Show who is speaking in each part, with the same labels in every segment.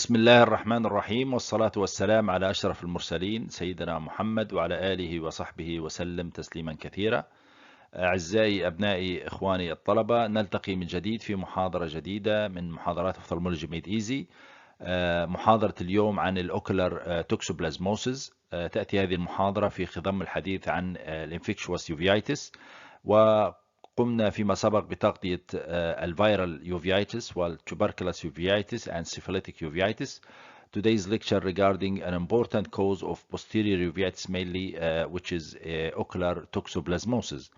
Speaker 1: بسم الله الرحمن الرحيم والصلاة والسلام على أشرف المرسلين سيدنا محمد وعلى آله وصحبه وسلم تسليما كثيرا. أعزائي أبنائي إخواني الطلبة، نلتقي من جديد في محاضرة جديدة من محاضرات Ophthalmology Made Easy. محاضرة اليوم عن الأوكولار توكسوبلازموسيس. تأتي هذه المحاضرة في خضم الحديث عن الانفكشوس يوفيايتس، وقمنا فيما سبق بتغطية الفيرال يوفيايتس والتوبركلوس يوفيايتس and syphilitic uveitis. Today's lecture regarding an important cause of posterior uveitis mainly, which is ocular toxoplasmosis.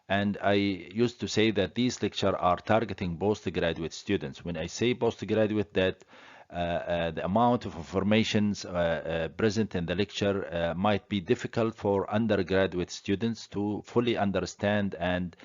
Speaker 1: And I used to say that these lectures are targeting postgraduate students. When I say postgraduate, that the amount of information present in the lecture might be difficult for undergraduate students to fully understand and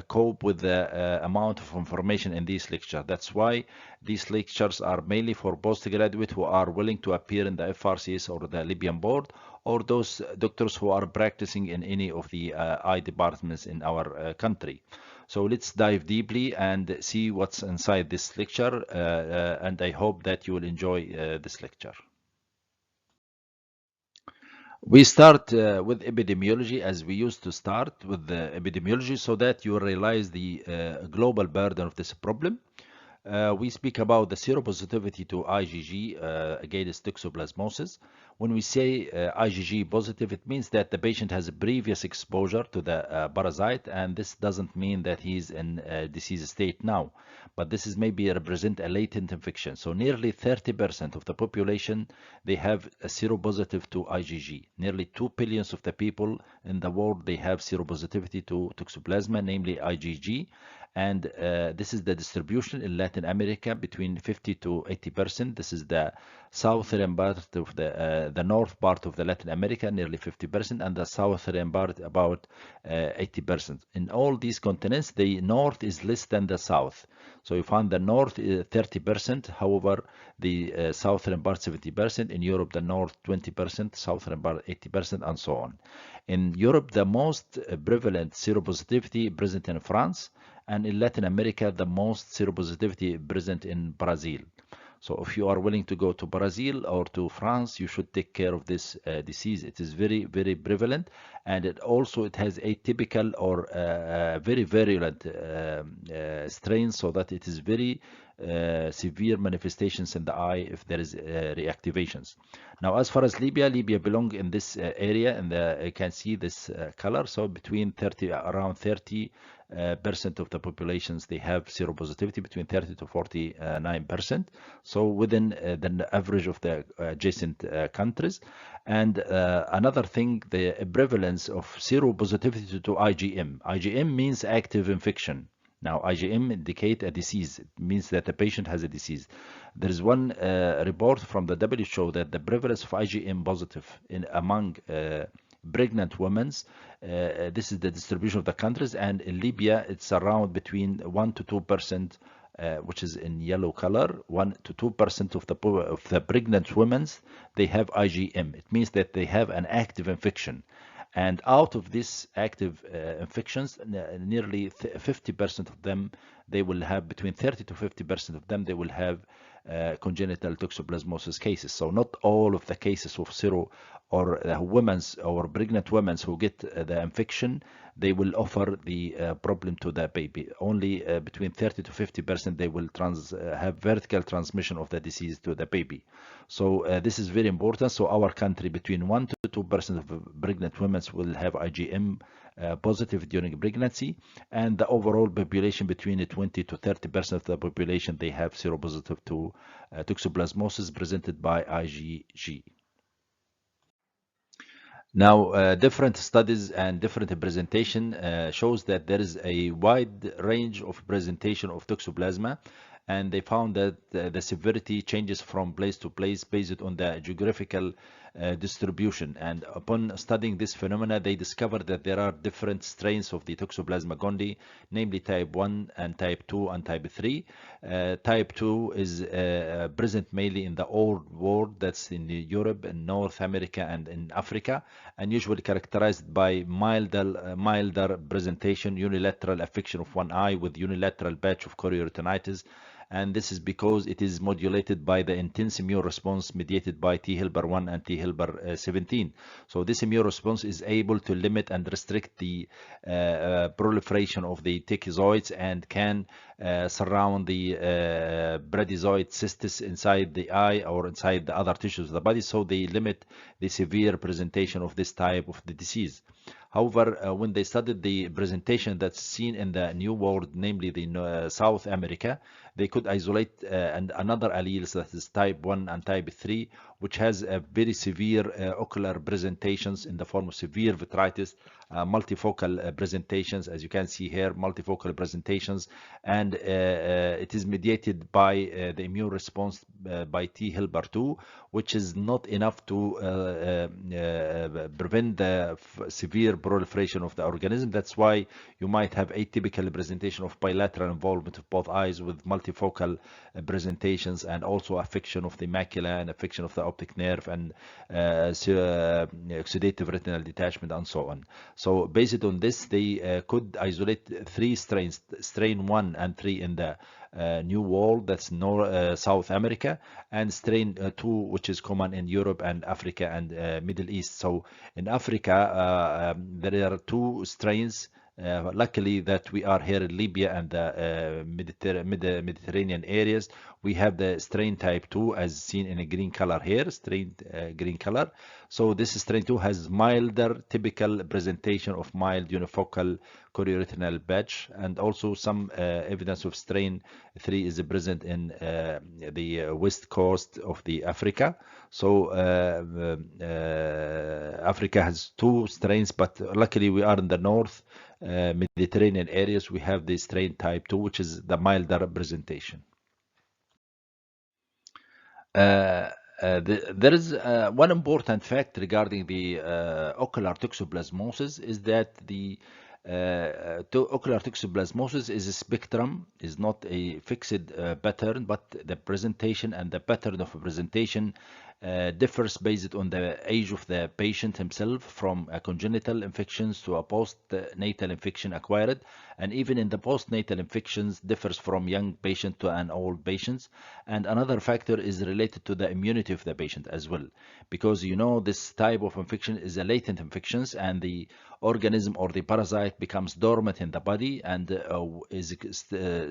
Speaker 1: cope with the amount of information in this lecture. That's why these lectures are mainly for postgraduate who are willing to appear in the FRCS or the Libyan board, or those doctors who are practicing in any of the eye departments in our country. So let's dive deeply and see what's inside this lecture, and I hope that you will enjoy this lecture. We start with epidemiology, as we used to start with the epidemiology, so that you realize the global burden of this problem. We speak about the seropositivity to IgG against toxoplasmosis. When we say IgG positive, it means that the patient has a previous exposure to the parasite, and this doesn't mean that he's in a disease state now, but this is maybe represent a latent infection. So nearly 30% of the population, they have a seropositive to IgG. Nearly 2 billion of the people in the world, they have seropositivity to toxoplasma, namely IgG. And this is the distribution in Latin America between 50 to 80%. This is the southern part of the north part of the Latin America, nearly 50%, and the southern part about 80%. In all these continents, the north is less than the south. So you find the north is 30%, however, the southern part 70%, in Europe the north 20%, southern part 80%, and so on. In Europe, the most prevalent seropositivity present in France, and in Latin America, the most seropositivity present in Brazil. So if you are willing to go to Brazil or to France, you should take care of this disease. It is very, very prevalent, and it has atypical or very virulent strains, so that it is very severe manifestations in the eye if there is reactivations. Now, as far as Libya belongs in this area, and you can see this color. So between around 30% of the populations, they have seropositivity, between 30 to 49%. So within the average of the adjacent countries. And another thing, the prevalence of seropositivity to IgM. IgM means active infection. Now, IgM indicate a disease. It means that the patient has a disease. There is one report from the WHO that the prevalence of IgM positive among pregnant women, this is the distribution of the countries, and in Libya it's around between 1 to 2%, which is in yellow color. 1 to 2% of the pregnant women, they have IgM. It means that they have an active infection. And out of these active infections, nearly 50% of them, they will have, between 30 to 50% of them, they will have congenital toxoplasmosis cases. So not all of the cases of sero or women's or pregnant women who get the infection, they will offer the problem to the baby. Only between 30 to 50% they will have vertical transmission of the disease to the baby. So this is very important. So our country, between 1 to 2% of pregnant women will have IgM positive during pregnancy, and the overall population, between 20 to 30% of the population, they have seropositive to toxoplasmosis presented by IgG. Now, different studies and different presentation shows that there is a wide range of presentation of toxoplasma, and they found that the severity changes from place to place based on the geographical distribution. And upon studying this phenomena, they discovered that there are different strains of the Toxoplasma gondii, namely type 1 and type 2 and type 3. Type 2 is present mainly in the old world, that's in Europe, in North America, and in Africa, and usually characterized by milder presentation, unilateral affection of one eye with unilateral patch of chorioretinitis, and this is because it is modulated by the intense immune response mediated by T helper 1 and T helper 17. So this immune response is able to limit and restrict the proliferation of the tachyzoids and can surround the bradyzoid cystis inside the eye or inside the other tissues of the body, so they limit the severe presentation of this type of the disease. However, when they studied the presentation that's seen in the New World, namely the South America, they could isolate another alleles, that is type 1 and type 3, which has a very severe ocular presentations in the form of severe vitritis, multifocal presentations, as you can see here, multifocal presentations, and it is mediated by the immune response by T helper 2, which is not enough to prevent the severe proliferation of the organism. That's why you might have atypical presentation of bilateral involvement of both eyes with multifocal presentations, and also affection of the macula and affection of the optic nerve, and oxidative retinal detachment, and so on. So based on this, they could isolate 3 strains, strain 1 and 3 in the New World, that's South America, and strain 2, which is common in Europe and Africa and Middle East. So in Africa, there are 2 strains. Luckily that we are here in Libya and the Mediterranean areas, we have the strain type 2 as seen in a green color here, strain green color. So this strain 2 has milder typical presentation of mild unifocal chorioretinal patch, and also some evidence of strain 3 is present in the west coast of the Africa. So Africa has 2 strains, but luckily we are in the north Mediterranean areas. We have the strain type 2, which is the milder representation. There is one important fact regarding the ocular toxoplasmosis, is that the ocular toxoplasmosis is a spectrum, is not a fixed pattern, but the presentation and the pattern of presentation differs based on the age of the patient himself, from a congenital infections to a postnatal infection acquired, and even in the postnatal infections differs from young patient to an old patient. And another factor is related to the immunity of the patient as well, because you know this type of infection is a latent infections, and the organism or the parasite becomes dormant in the body and is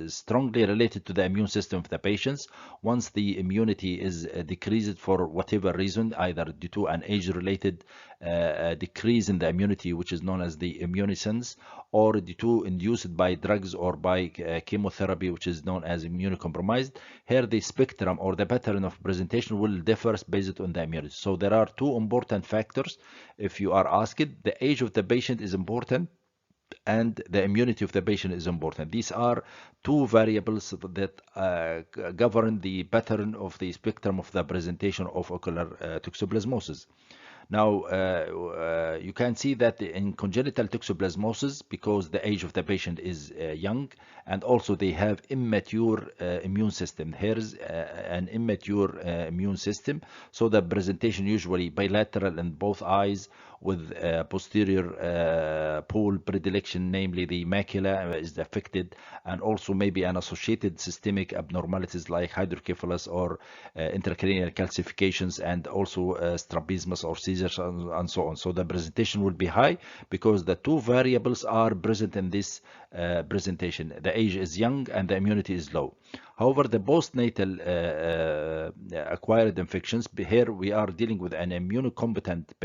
Speaker 1: strongly related to the immune system of the patients. Once the immunity is decreased for whatever reason, either due to an age-related decrease in the immunity, which is known as the immunosenescence, or due to induced by drugs or by chemotherapy, which is known as immunocompromised, here the spectrum or the pattern of presentation will differ based on the immunity. So there are 2 important factors. If you are asked, the age of the patient is important and the immunity of the patient is important. These are 2 variables that govern the pattern of the spectrum of the presentation of ocular toxoplasmosis. Now, you can see that in congenital toxoplasmosis, because the age of the patient is young, and also they have immature immune system. Here is an immature immune system, so the presentation usually bilateral in both eyes, with posterior pole predilection, namely the macula is affected, and also maybe an associated systemic abnormalities like hydrocephalus or intracranial calcifications, and also strabismus or seizures, and so on. So the presentation will be high because the 2 variables are present in this presentation. The age is young and the immunity is low. However, the postnatal acquired infections, here we are dealing with an immunocompetent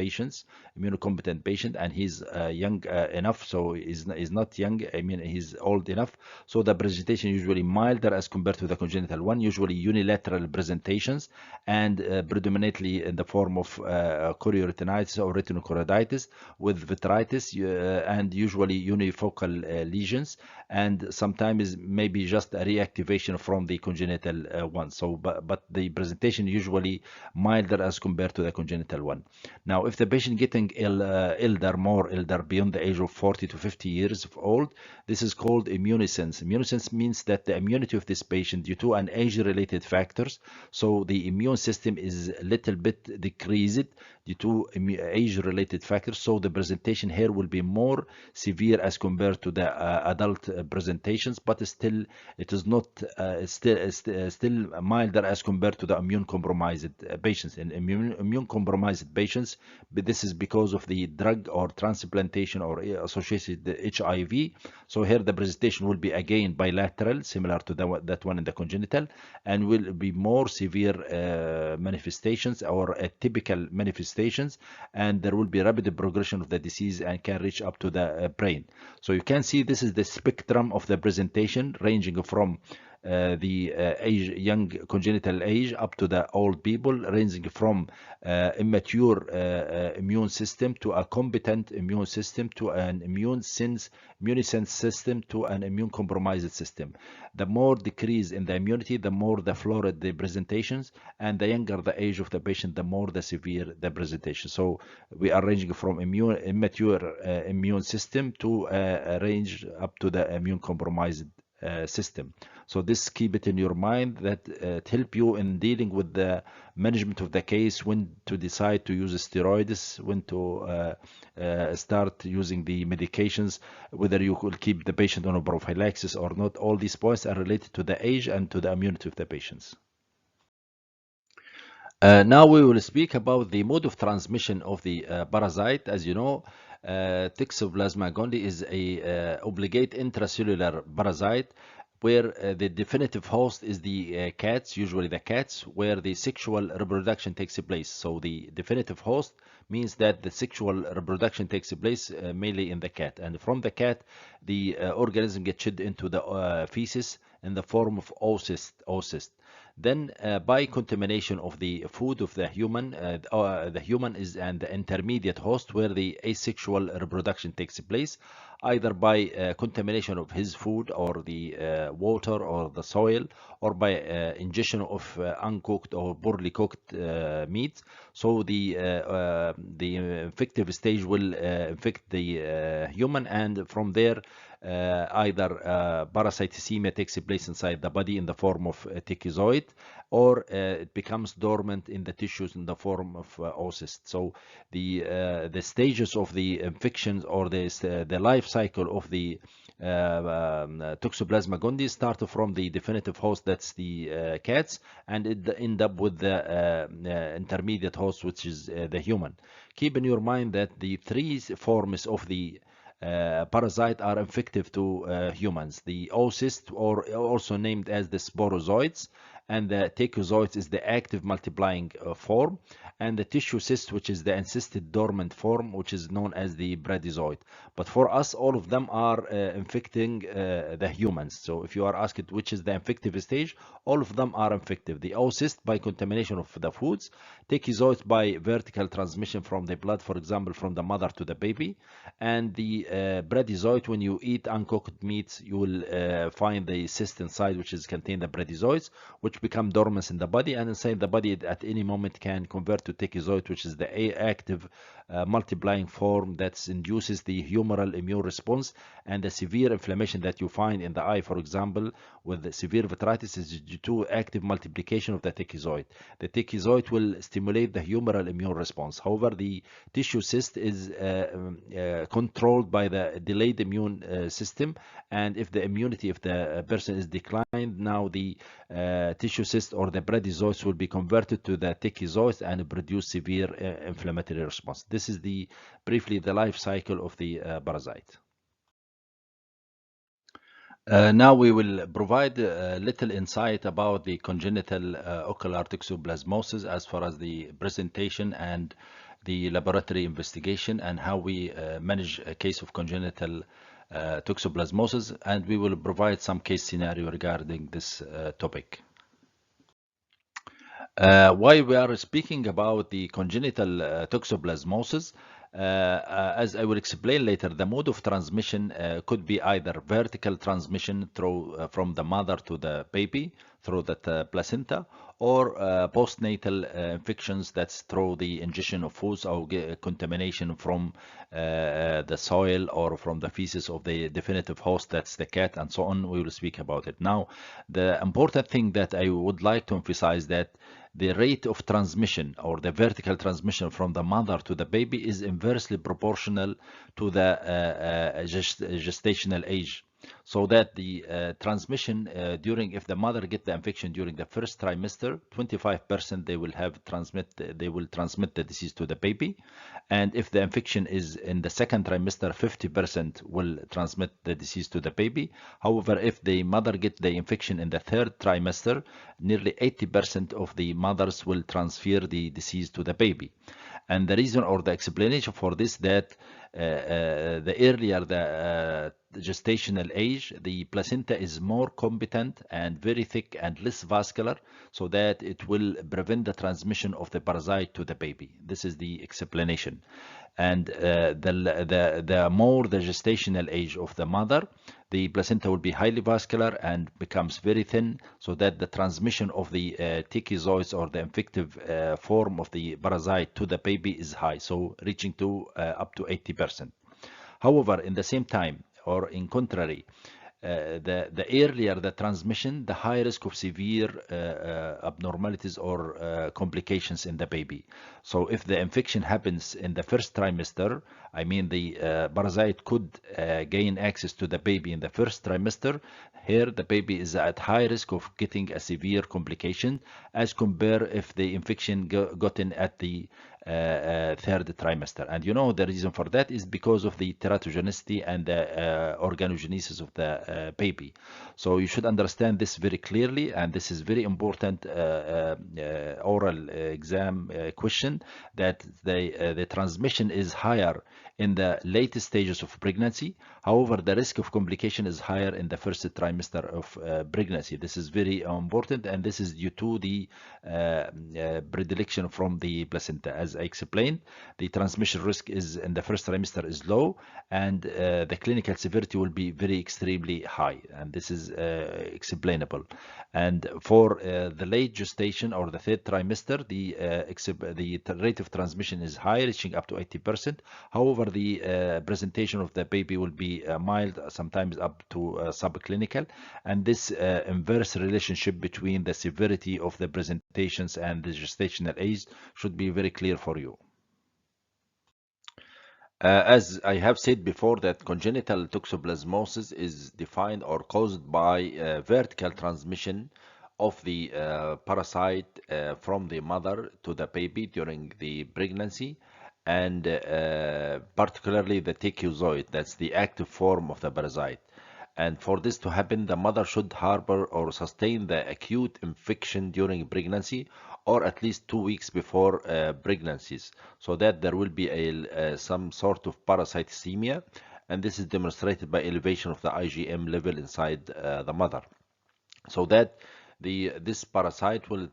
Speaker 1: patient, and he's young enough, so he's not young, I mean he's old enough. So the presentation usually milder as compared to the congenital one, usually unilateral presentations, and predominantly in the form of chorioretinitis or retinochoroiditis with vitritis, and usually unifocal lesions, and sometimes maybe just a reactivation from the congenital one. So but the presentation usually milder as compared to the congenital one. Now, if the patient getting more elder, beyond the age of 40 to 50 years of old, this is called immunosenescence. Immunosenescence means that the immunity of this patient, due to an age-related factors, so the immune system is a little bit decreased due to age-related factors, so the presentation here will be more severe as compared to the adult presentations, but still it is not still milder as compared to the immune compromised patients. In immune compromised patients, but this is because of the drug or transplantation or associated HIV. So here the presentation will be again bilateral, similar to that one in the congenital, and will be more severe manifestations or atypical manifestations, and there will be rapid progression of the disease and can reach up to the brain. So you can see this is the spectrum of the presentation, ranging from the young congenital age up to the old people, ranging from immature immune system to a competent immune system to an immunisant system to an immune compromised system. The more decrease in the immunity, the more the florid the presentations, and the younger the age of the patient, the more the severe the presentation. So we are ranging from immature immune system to range up to the immune compromised system. So this, keep it in your mind, that it help you in dealing with the management of the case, when to decide to use steroids, when to start using the medications, whether you could keep the patient on a prophylaxis or not. All these points are related to the age and to the immunity of the patients. Now we will speak about the mode of transmission of the parasite. As you know, Toxoplasma gondii is a obligate intracellular parasite, where the definitive host is the cats, usually the cats, where the sexual reproduction takes place. So the definitive host means that the sexual reproduction takes place mainly in the cat, and from the cat the organism gets shed into the feces in the form of oocyst. Then by contamination of the food of the human is and the intermediate host, where the asexual reproduction takes place, either by contamination of his food or the water or the soil, or by ingestion of uncooked or poorly cooked meat. So the infective stage will infect the human, and from there either parasitemia takes place inside the body in the form of tachyzoid, or it becomes dormant in the tissues in the form of oocyst. So the stages of the infections, or the life cycle of the Toxoplasma gondii start from the definitive host, that's the cats, and it end up with the intermediate host, which is the human. Keep in your mind that the three forms of the parasite are infective to humans. The oocyst, or also named as the sporozoids, and the tachyzoids is the active multiplying form, and the tissue cyst, which is the encysted dormant form, which is known as the bradyzoid. But for us, all of them are infecting the humans. So if you are asked which is the infective stage, all of them are infective. The oocyst by contamination of the foods, tachyzoids by vertical transmission from the blood, for example, from the mother to the baby, and the bradyzoid, when you eat uncooked meats, you will find the cyst inside, which is contain the bradyzoids, which become dormant in the body, and inside the body at any moment can convert to tachyzoid, which is the active multiplying form that induces the humoral immune response, and the severe inflammation that you find in the eye, for example, with the severe vitritis, is due to active multiplication of the tachyzoid. The tachyzoid will stimulate the humoral immune response. However, the tissue cyst is controlled by the delayed immune system, and if the immunity of the person is declined, now the tissue cyst or the bradyzoids will be converted to the tachyzoids and produce severe inflammatory response. This is briefly the life cycle of the parasite. Now we will provide a little insight about the congenital ocular toxoplasmosis, as far as the presentation and the laboratory investigation, and how we manage a case of congenital toxoplasmosis, and we will provide some case scenario regarding this topic. Why we are speaking about the congenital toxoplasmosis, as I will explain later, the mode of transmission could be either vertical transmission through from the mother to the baby through that placenta, or postnatal infections, that's through the ingestion of foods or contamination from the soil or from the feces of the definitive host, that's the cat, and so on. We will speak about it. Now, the important thing that I would like to emphasize, that the rate of transmission, or the vertical transmission from the mother to the baby, is inversely proportional to the gestational age. So that the transmission during, if the mother get the infection during the first trimester, 25% they will transmit the disease to the baby. And if the infection is in the second trimester, 50% will transmit the disease to the baby. However, if the mother get the infection in the third trimester, nearly 80% of the mothers will transfer the disease to the baby. And the reason or the explanation for this, that the earlier the gestational age, the placenta is more competent and very thick and less vascular, so that it will prevent the transmission of the parasite to the baby. This is the explanation. And the more the gestational age of the mother, the placenta will be highly vascular and becomes very thin, so that the transmission of the TOXOPLASMOSIS or the infective form of the parasite to the baby is high, so reaching to up to 80%. However, in the same time, or in contrary, the earlier the transmission, the high risk of severe abnormalities or complications in the baby. So if the infection happens in the first trimester, I mean the parasite could gain access to the baby in the first trimester. Here the baby is at high risk of getting a severe complication as compared if the infection gotten at the third trimester. And you know the reason for that is because of the teratogenicity and the organogenesis of the baby. So you should understand this very clearly, and this is very important oral exam question, that the transmission is higher in the latest stages of pregnancy. However, the risk of complication is higher in the first trimester of pregnancy. This is very important, and this is due to the predilection from the placenta. As I explained, the transmission risk is in the first trimester is low, and the clinical severity will be very extremely high, and this is explainable. And for the late gestation or the third trimester, the rate of transmission is high, reaching up to 80%. However, the presentation of the baby will be mild, sometimes up to subclinical, and this inverse relationship between the severity of the presentations and the gestational age should be very clear for you. As I have said before, that congenital toxoplasmosis is defined or caused by vertical transmission of the parasite from the mother to the baby during the pregnancy, and particularly the TOXOPLASMOSIS, that's the active form of the parasite. And for this to happen, the mother should harbor or sustain the acute infection during pregnancy, or at least 2 weeks before pregnancies, so that there will be some sort of parasitemia, and this is demonstrated by elevation of the IgM level inside the mother, so that this parasite will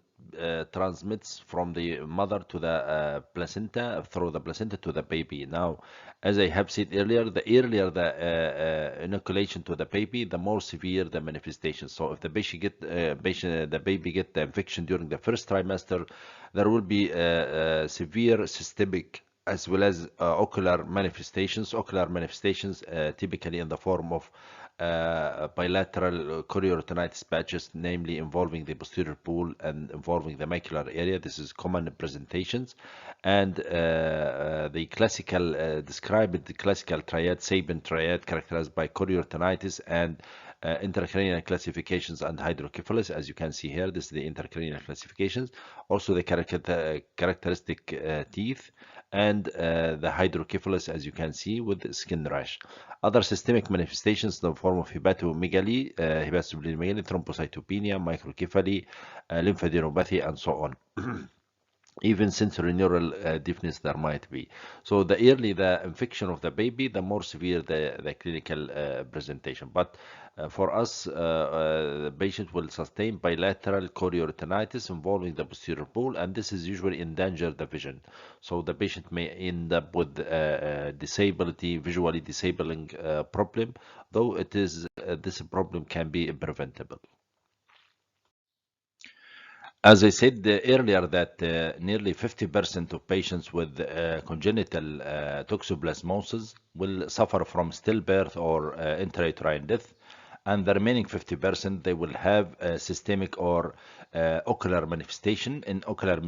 Speaker 1: transmits from the mother to the placenta, through the placenta to the baby. Now, as I have said earlier, the earlier the inoculation to the baby, the more severe the manifestation. So if the baby get the infection during the first trimester, there will be severe systemic as well as ocular manifestations. Ocular manifestations typically in the form of bilateral chorioretinitis patches, namely involving the posterior pool and involving the macular area. This is common presentations, and the classical described the classical triad, Sabin triad, characterized by chorioretinitis and intracranial classifications and hydrocephalus. As you can see here, this is the intracranial classifications. Also the characteristic teeth, and the hydrocephalus, as you can see, with skin rash. Other systemic manifestations in the form of hepatomegaly, hepatosplenomegaly, thrombocytopenia, microcephaly, lymphadenopathy, and so on. Even sensorineural deafness there might be. So the early the infection of the baby, the more severe the clinical presentation. But for us, the patient will sustain bilateral chorioretinitis involving the posterior pool, and this is usually endanger the vision. So the patient may end up with disability, visually disabling problem, though it is this problem can be preventable. As I said earlier, that nearly 50% of patients with congenital toxoplasmosis will suffer from stillbirth or intrauterine death, and the remaining 50% they will have a systemic or ocular manifestation. In ocular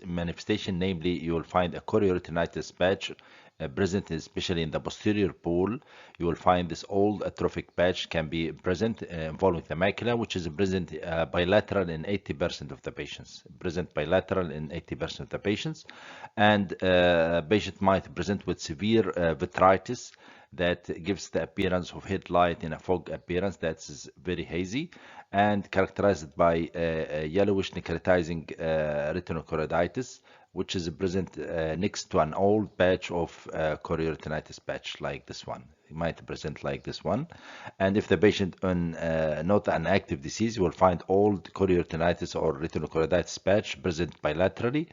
Speaker 1: manifestation, namely, you will find a chorioretinitis patch present, especially in the posterior pole. You will find this old atrophic patch can be present involving the macula, which is present bilateral in 80% of the patients. Present bilateral in 80% of the patients, and patient might present with severe vitritis that gives the appearance of headlight in a fog appearance that's very hazy and characterized by yellowish necrotizing retinochoroiditis, which is present next to an old patch of chorioretinitis patch like this one. It might present like this one. And if the patient on not an active disease, you will find old chorioretinitis or retinochoroiditis patch present bilaterally.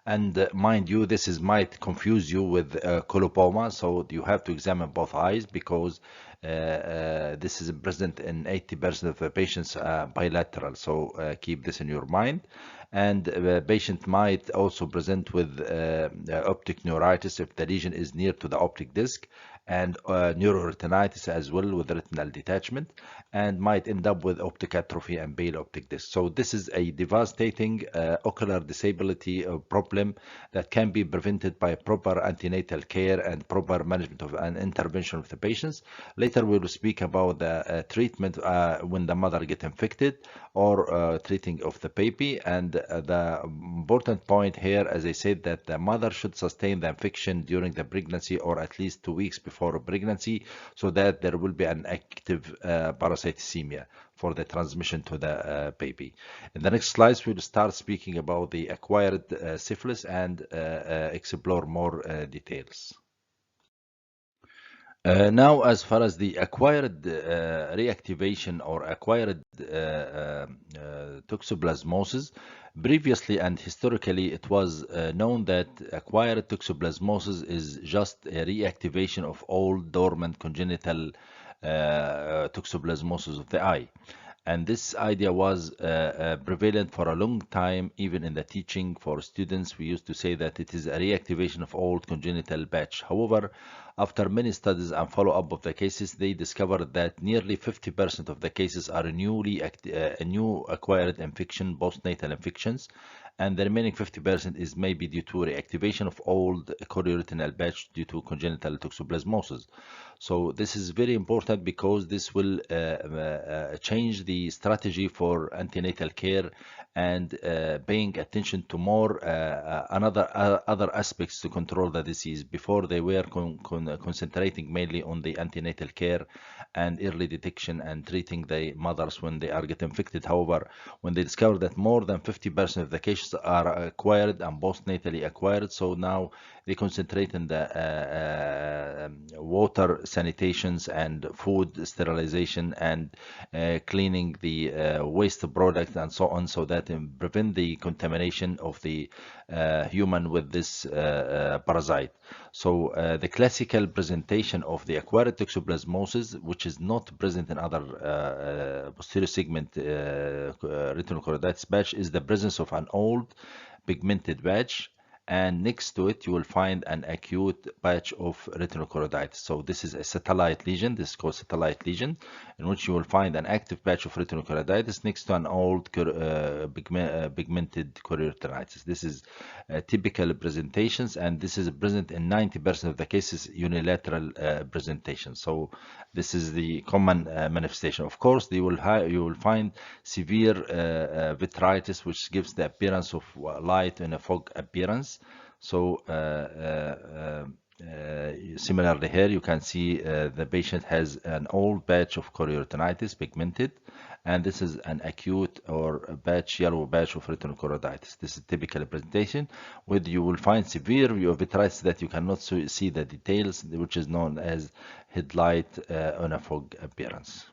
Speaker 1: And mind you, might confuse you with coloboma, so you have to examine both eyes because this is present in 80% of the patients bilateral. So keep this in your mind. And the patient might also present with optic neuritis if the lesion is near to the optic disc, and neuroretinitis as well with retinal detachment, and might end up with optic atrophy and pale optic disc. So this is a devastating ocular disability problem that can be prevented by proper antenatal care and proper management of an intervention of the patients. Later we will speak about the treatment when the mother gets infected, or treating of the baby. And the important point here, as I said, that the mother should sustain the infection during the pregnancy or at least 2 weeks before pregnancy, so that there will be an active parasitemia for the transmission to the baby. In the next slides, we'll start speaking about the acquired syphilis and explore more details. Now, as far as the acquired reactivation or acquired toxoplasmosis, previously and historically it was known that acquired toxoplasmosis is just a reactivation of old dormant congenital toxoplasmosis of the eye. And this idea was prevalent for a long time. Even in the teaching for students, we used to say that it is a reactivation of old congenital patch. However, after many studies and follow-up of the cases, they discovered that nearly 50% of the cases are new acquired infection, postnatal infections, and the remaining 50% is maybe due to reactivation of old chorioretinal patch due to congenital toxoplasmosis. So this is very important because this will change the strategy for antenatal care and paying attention to more other aspects to control the disease. Before, they were concentrating mainly on the antenatal care and early detection and treating the mothers when they are getting infected. However, when they discovered that more than 50% of the cases are acquired and postnatally acquired, so now they concentrate on the water sanitations and food sterilization and cleaning the waste product and so on, so that prevent the contamination of the human with this parasite. So the classical presentation of the acquired toxoplasmosis, which is not present in other posterior segment retinochoroiditis patch, is the presence of an old pigmented patch, and next to it you will find an acute patch of retinochoroiditis. So this is a satellite lesion. This is called satellite lesion, in which you will find an active patch of retinochoroiditis next to an old pigmented chorioretinitis. This is typical presentations, and this is present in 90% of the cases, unilateral presentation. So this is the common manifestation. Of course, you will find severe vitritis, which gives the appearance of light in a fog appearance. So similarly here, you can see the patient has an old patch of chorioretinitis, pigmented, and this is an acute or a patch, yellow patch of retinochoroiditis. This is typical presentation, where you will find severe uveitis that you cannot see the details, which is known as headlight on a fog appearance.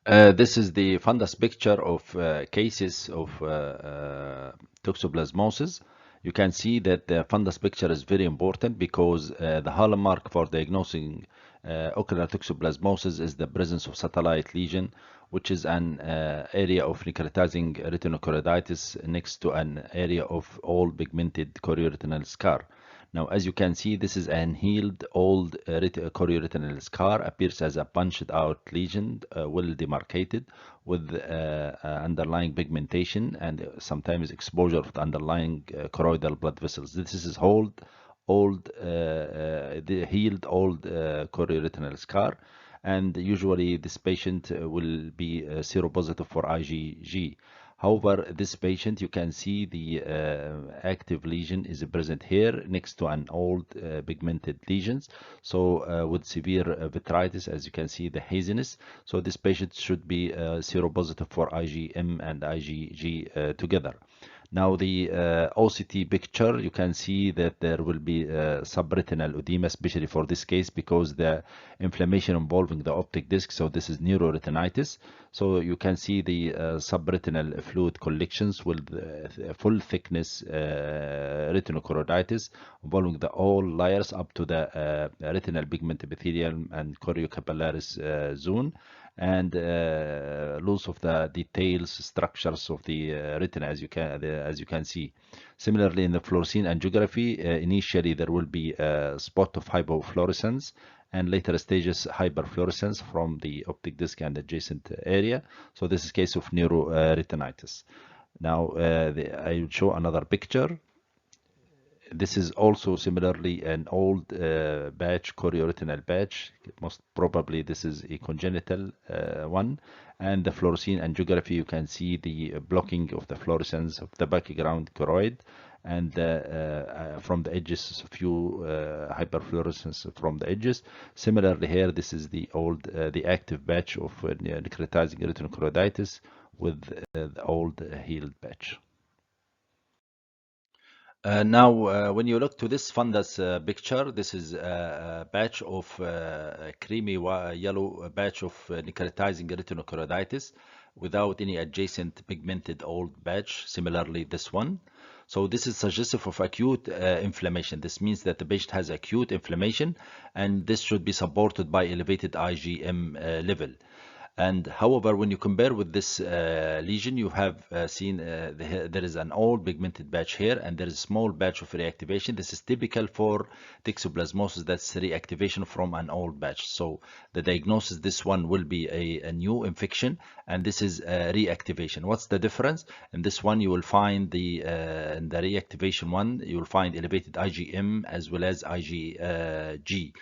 Speaker 1: This is the fundus picture of cases of toxoplasmosis. You can see that the fundus picture is very important because the hallmark for diagnosing ocular toxoplasmosis is the presence of satellite lesion, which is an area of necrotizing retinochoroiditis next to an area of old pigmented chorioretinal scar. Now, as you can see, this is an healed old chorioretinal scar, appears as a punched out lesion, well demarcated, with underlying pigmentation and sometimes exposure of the underlying choroidal blood vessels. This is the healed old chorioretinal scar, and usually this patient will be seropositive for IgG. However, this patient, you can see the active lesion is present here next to an old pigmented lesions. So with severe vitritis, as you can see, the haziness. So this patient should be seropositive for IgM and IgG together. Now the OCT picture, you can see that there will be subretinal edema, especially for this case because the inflammation involving the optic disc. So this is neuroretinitis. So you can see the subretinal fluid collections with full thickness retinochoroiditis involving the all layers up to the retinal pigment epithelium and choriocapillaris zone, and loss of the details structures of the retina, as you can see. Similarly, in the fluorescein angiography, initially there will be a spot of hypofluorescence and later stages hyperfluorescence from the optic disc and adjacent area. So this is case of neuroretinitis. Now I will show another picture. This is also similarly an old batch, chorioretinal batch. Most probably this is a congenital one. And the fluorescein angiography, you can see the blocking of the fluorescence of the background choroid, and from the edges, a few hyperfluorescence from the edges. Similarly here, this is the old, the active batch of necrotizing retinochoroiditis with the old healed batch. Now, when you look to this fundus picture, this is a batch of creamy yellow batch of necrotizing retinochoroiditis without any adjacent pigmented old batch. Similarly, this one. So this is suggestive of acute inflammation. This means that the patient has acute inflammation, and this should be supported by elevated IgM level. And however, when you compare with this lesion, you have seen there is an old pigmented batch here, and there is a small batch of reactivation. This is typical for toxoplasmosis, that's reactivation from an old batch. So the diagnosis, this one will be a new infection, and this is reactivation. What's the difference? In this one, you will find in the reactivation one, you will find elevated IgM as well as IgG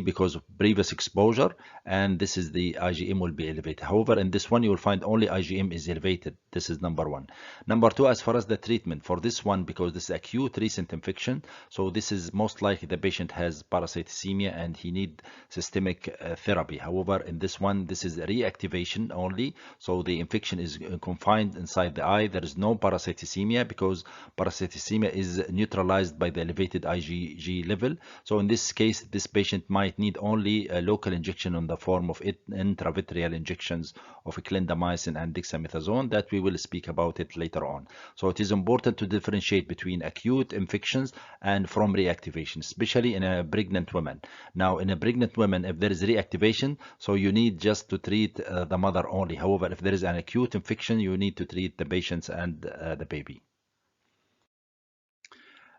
Speaker 1: because of previous exposure, and this is the IgM will be elevated. However, in this one you will find only IgM is elevated. This is number one. Number two, as far as the treatment for this one, because this is acute recent infection, so this is most likely the patient has parasitemia and he need systemic therapy. However, in this one, this is reactivation only, so the infection is confined inside the eye. There is no parasitemia because parasitemia is neutralized by the elevated IgG level. So in this case, this patient might need only a local injection in the form of intravitreal injections of clindamycin and dexamethasone, that we will speak about it later on. So it is important to differentiate between acute infections and from reactivation, especially in a pregnant woman. Now, in a pregnant woman, if there is reactivation, so you need just to treat the mother only. However, if there is an acute infection, you need to treat the patients and the baby.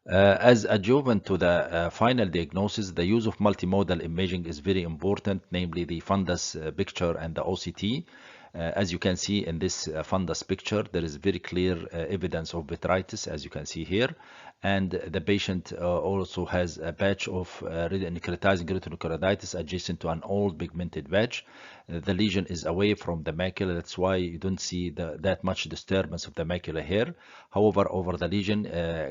Speaker 1: As adjuvant to the final diagnosis, the use of multimodal imaging is very important, namely the fundus picture and the OCT. As you can see in this fundus picture, there is very clear evidence of vitritis, as you can see here. And the patient also has a batch of necrotizing retinochoroiditis adjacent to an old pigmented batch. The lesion is away from the macula. That's why you don't see that much disturbance of the macula here. However, over the lesion,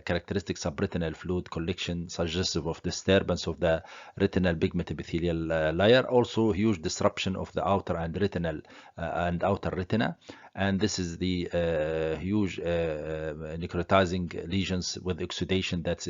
Speaker 1: characteristic subretinal fluid collection suggestive of disturbance of the retinal pigment epithelial layer. Also, huge disruption of the outer and retinal and outer retina. And this is the huge necrotizing lesions with exudation that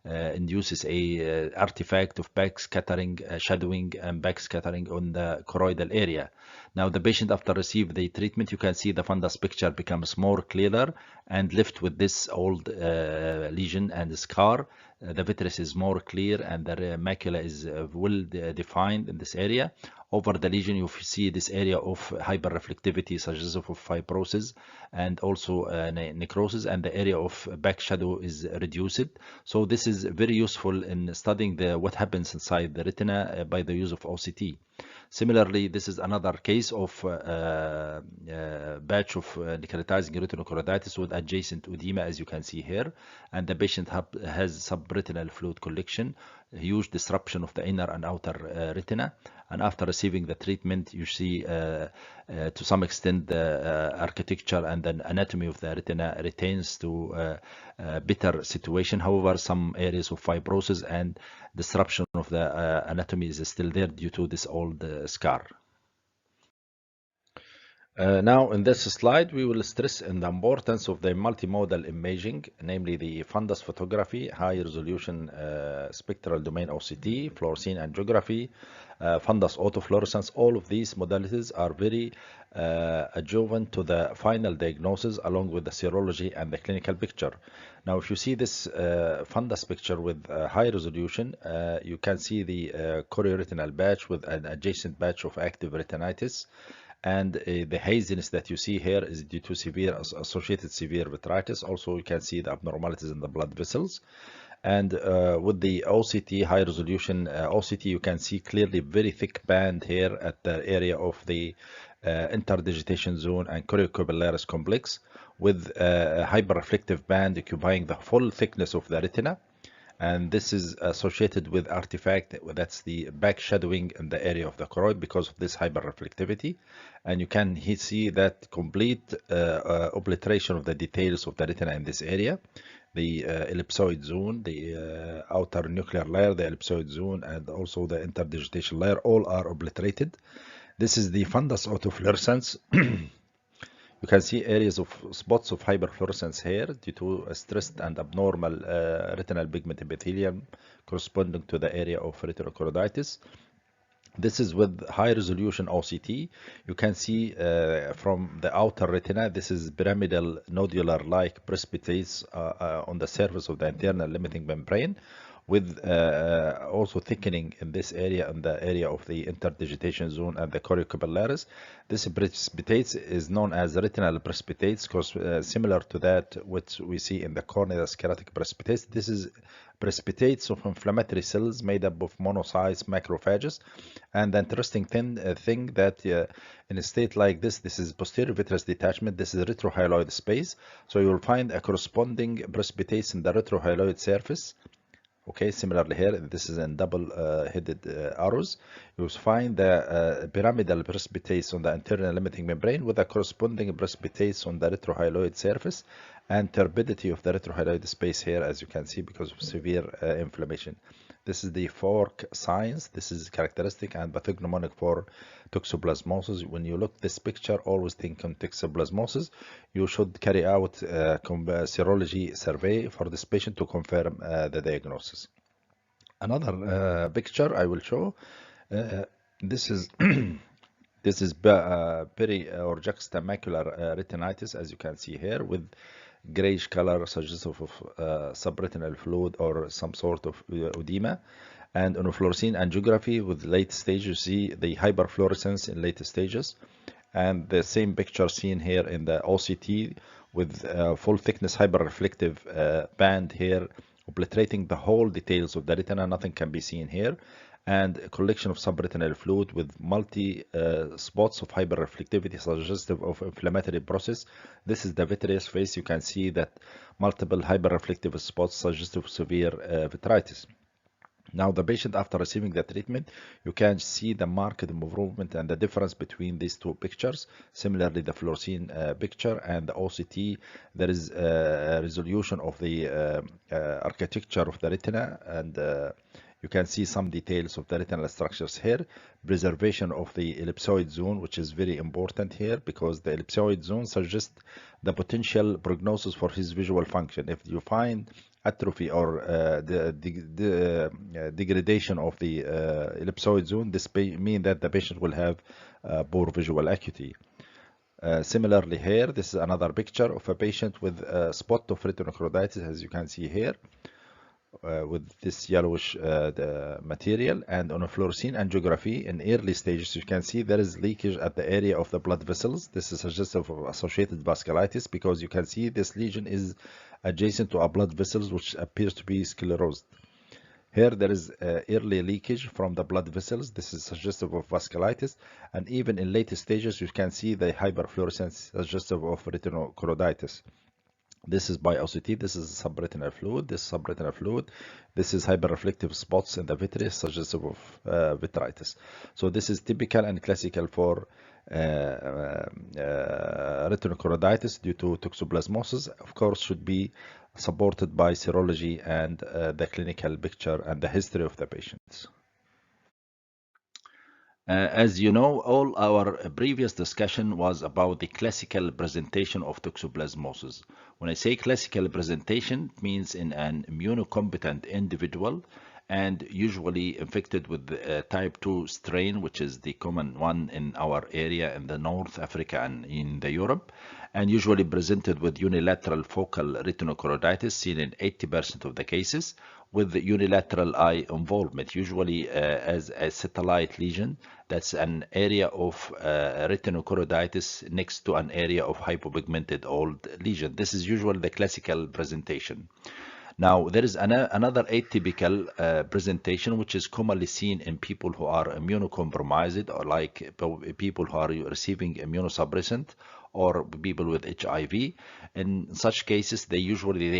Speaker 1: induces a artifact of backscattering, shadowing and backscattering on the choroidal area. Now, the patient after receive the treatment, you can see the fundus picture becomes more clearer and left with this old lesion and scar. The vitreous is more clear and the macula is well defined in this area. Over the lesion, you see this area of hyperreflectivity suggestive of fibrosis and also necrosis, and the area of back shadow is reduced. So this is very useful in studying what happens inside the retina by the use of OCT. Similarly, this is another case of batch of necrotizing retinochoroiditis with adjacent edema, as you can see here, and the patient has subretinal fluid collection, huge disruption of the inner and outer retina. And after receiving the treatment, you see to some extent the architecture and the anatomy of the retina retains to a better situation. However, some areas of fibrosis and disruption of the anatomy is still there due to this old scar. Now, in this slide, we will stress in the importance of the multimodal imaging, namely the fundus photography, high resolution spectral domain OCT, fluorescein angiography, fundus autofluorescence. All of these modalities are very adjuvant to the final diagnosis along with the serology and the clinical picture. Now, if you see this fundus picture with high resolution, you can see the chorioretinal patch with an adjacent patch of active retinitis. And the haziness that you see here is due to associated severe vitritis. Also, you can see the abnormalities in the blood vessels. And with the OCT, high resolution OCT, you can see clearly very thick band here at the area of the interdigitation zone and choriocapillaris complex, with a hyperreflective band occupying the full thickness of the retina. And this is associated with artifact, that's the back shadowing in the area of the choroid because of this hyperreflectivity. And you can see that complete obliteration of the details of the retina in this area. The ellipsoid zone, the outer nuclear layer, the ellipsoid zone, and also the interdigitation layer, all are obliterated. This is the fundus autofluorescence. You can see areas of spots of hyperfluorescence here due to a stressed and abnormal retinal pigment epithelium corresponding to the area of retinochoroiditis. This is with high resolution OCT. You can see from the outer retina, this is pyramidal nodular-like precipitates on the surface of the internal limiting membrane, with also thickening in this area, in the area of the interdigitation zone and the choriocapillaris. This precipitates is known as retinal precipitates, similar to that which we see in the corneal sclerotic precipitates. This is precipitates of inflammatory cells made up of monocytes, macrophages. And the interesting thing that in a state like this is posterior vitreous detachment. This is retrohyaloid space. So you will find a corresponding precipitates in the retrohyaloid surface. Okay, similarly here, this is in double-headed arrows. You will find the pyramidal precipitates on the internal limiting membrane with a corresponding precipitates on the retrohyaloid surface, and turbidity of the retrohyaloid space here, as you can see, because of severe inflammation. This is the fork signs. This is characteristic and pathognomonic for toxoplasmosis. When you look this picture, always think on toxoplasmosis. You should carry out serology survey for this patient to confirm the diagnosis. Another picture I will show. This is this is peri or juxtamacular retinitis, as you can see here, with grayish color suggestive of subretinal fluid or some sort of edema. And on a fluorescein angiography with late stage, you see the hyperfluorescence in later stages. And the same picture seen here in the OCT with full thickness hyperreflective band here, obliterating the whole details of the retina. Nothing can be seen here. And a collection of subretinal fluid with multi spots of hyperreflectivity suggestive of inflammatory process. This is the vitreous face. You can see that multiple hyperreflective spots suggestive of severe vitritis. Now, the patient, after receiving the treatment, you can see the marked improvement and the difference between these two pictures. Similarly, the fluorescein picture and the OCT, there is a resolution of the architecture of the retina, and you can see some details of the retinal structures here. Preservation of the ellipsoid zone, which is very important here, because the ellipsoid zone suggests the potential prognosis for his visual function. If you find atrophy or the degradation of the ellipsoid zone, this means that the patient will have poor visual acuity. Similarly here, this is another picture of a patient with a spot of retinochoroiditis, as you can see here. with this yellowish the material, and on a fluorescein angiography in early stages you can see there is leakage at the area of the blood vessels. This is suggestive of associated vasculitis because you can see this lesion is adjacent to a blood vessels which appears to be sclerosed. Here there is early leakage from the blood vessels. This is suggestive of vasculitis, and even in later stages you can see the hyperfluorescence suggestive of retinochoroiditis. This is by OCT. This is subretinal fluid. This subretinal fluid. This is hyperreflective spots in the vitreous suggestive of vitritis. So this is typical and classical for retinochoroiditis due to toxoplasmosis. Of course, should be supported by serology and the clinical picture and the history of the patients. As you know, all our previous discussion was about the classical presentation of toxoplasmosis. When I say classical presentation, it means in an immunocompetent individual and usually infected with the type 2 strain, which is the common one in our area in the North Africa and in the Europe, and usually presented with unilateral focal retinochoroiditis seen in 80% of the cases, with the unilateral eye involvement, usually as a satellite lesion. That's an area of retinochoroiditis next to an area of hypopigmented old lesion. This is usually the classical presentation. Now, there is another atypical presentation, which is commonly seen in people who are immunocompromised, or like people who are receiving immunosuppressant, or people with HIV. In such cases, they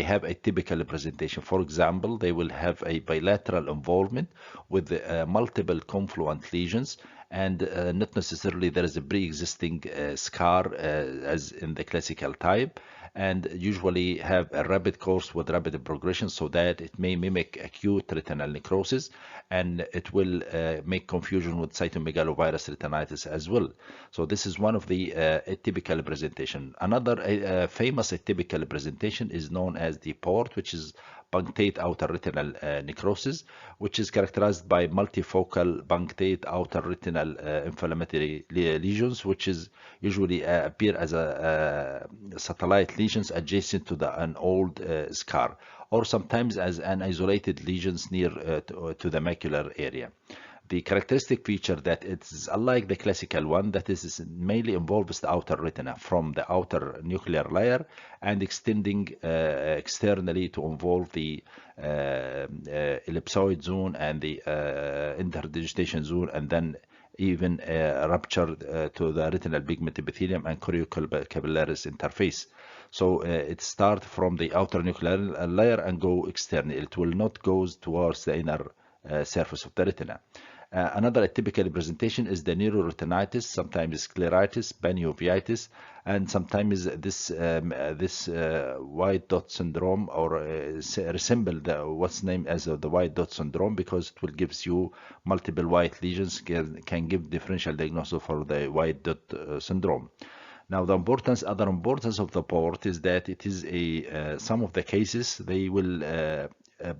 Speaker 1: have a typical presentation. For example, they will have a bilateral involvement with multiple confluent lesions, and not necessarily there is a pre-existing scar as in the classical type, and usually have a rapid course with rapid progression, so that it may mimic acute retinal necrosis, and it will make confusion with cytomegalovirus retinitis as well. So this is one of the atypical presentation. Another famous atypical presentation is known as the port, which is punctate outer retinal necrosis, which is characterized by multifocal punctate outer retinal inflammatory lesions, which is usually appear as a satellite lesions adjacent to an old scar, or sometimes as an isolated lesions near to the macular area. The characteristic feature that it's unlike the classical one, that is mainly involves the outer retina from the outer nuclear layer and extending externally to involve the ellipsoid zone and the interdigitation zone, and then even rupture to the retinal pigment epithelium and choriocapillaris interface. So it starts from the outer nuclear layer and go externally. It will not go towards the inner surface of the retina. Another atypical presentation is the neuroretinitis, sometimes scleritis, panuveitis, and sometimes this white dot syndrome, or resemble what's named as the white dot syndrome, because it will gives you multiple white lesions, can give differential diagnosis for the white dot syndrome. Now, the other importance of the port is that it is some of the cases they will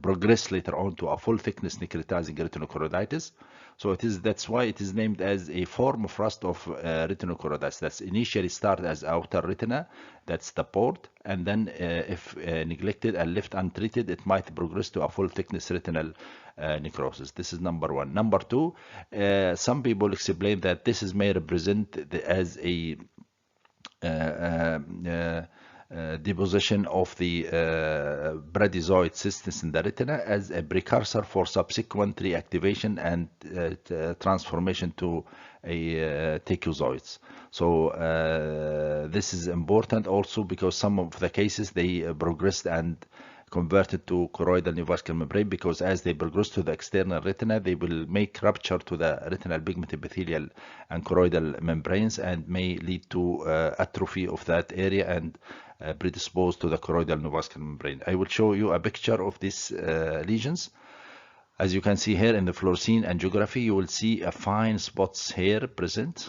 Speaker 1: progress later on to a full thickness necrotizing retinochoroiditis. So that's why it is named as a form of rust of retinochoroiditis. That's initially start as outer retina, that's the port, and then if neglected and left untreated, it might progress to a full thickness retinal necrosis. This is number one. Number two, some people explain that this may represent as a deposition of the bradyzoid cystis in the retina as a precursor for subsequent reactivation and transformation to a TOXOPLASMOSIS. So this is important also because some of the cases they progressed and converted to choroidal neovascular membrane, because as they progress to the external retina, they will make rupture to the retinal pigment epithelial and choroidal membranes, and may lead to atrophy of that area and predisposed to the choroidal neovascular membrane. I will show you a picture of these lesions. As you can see here in the fluorescein angiography, you will see a fine spots here present,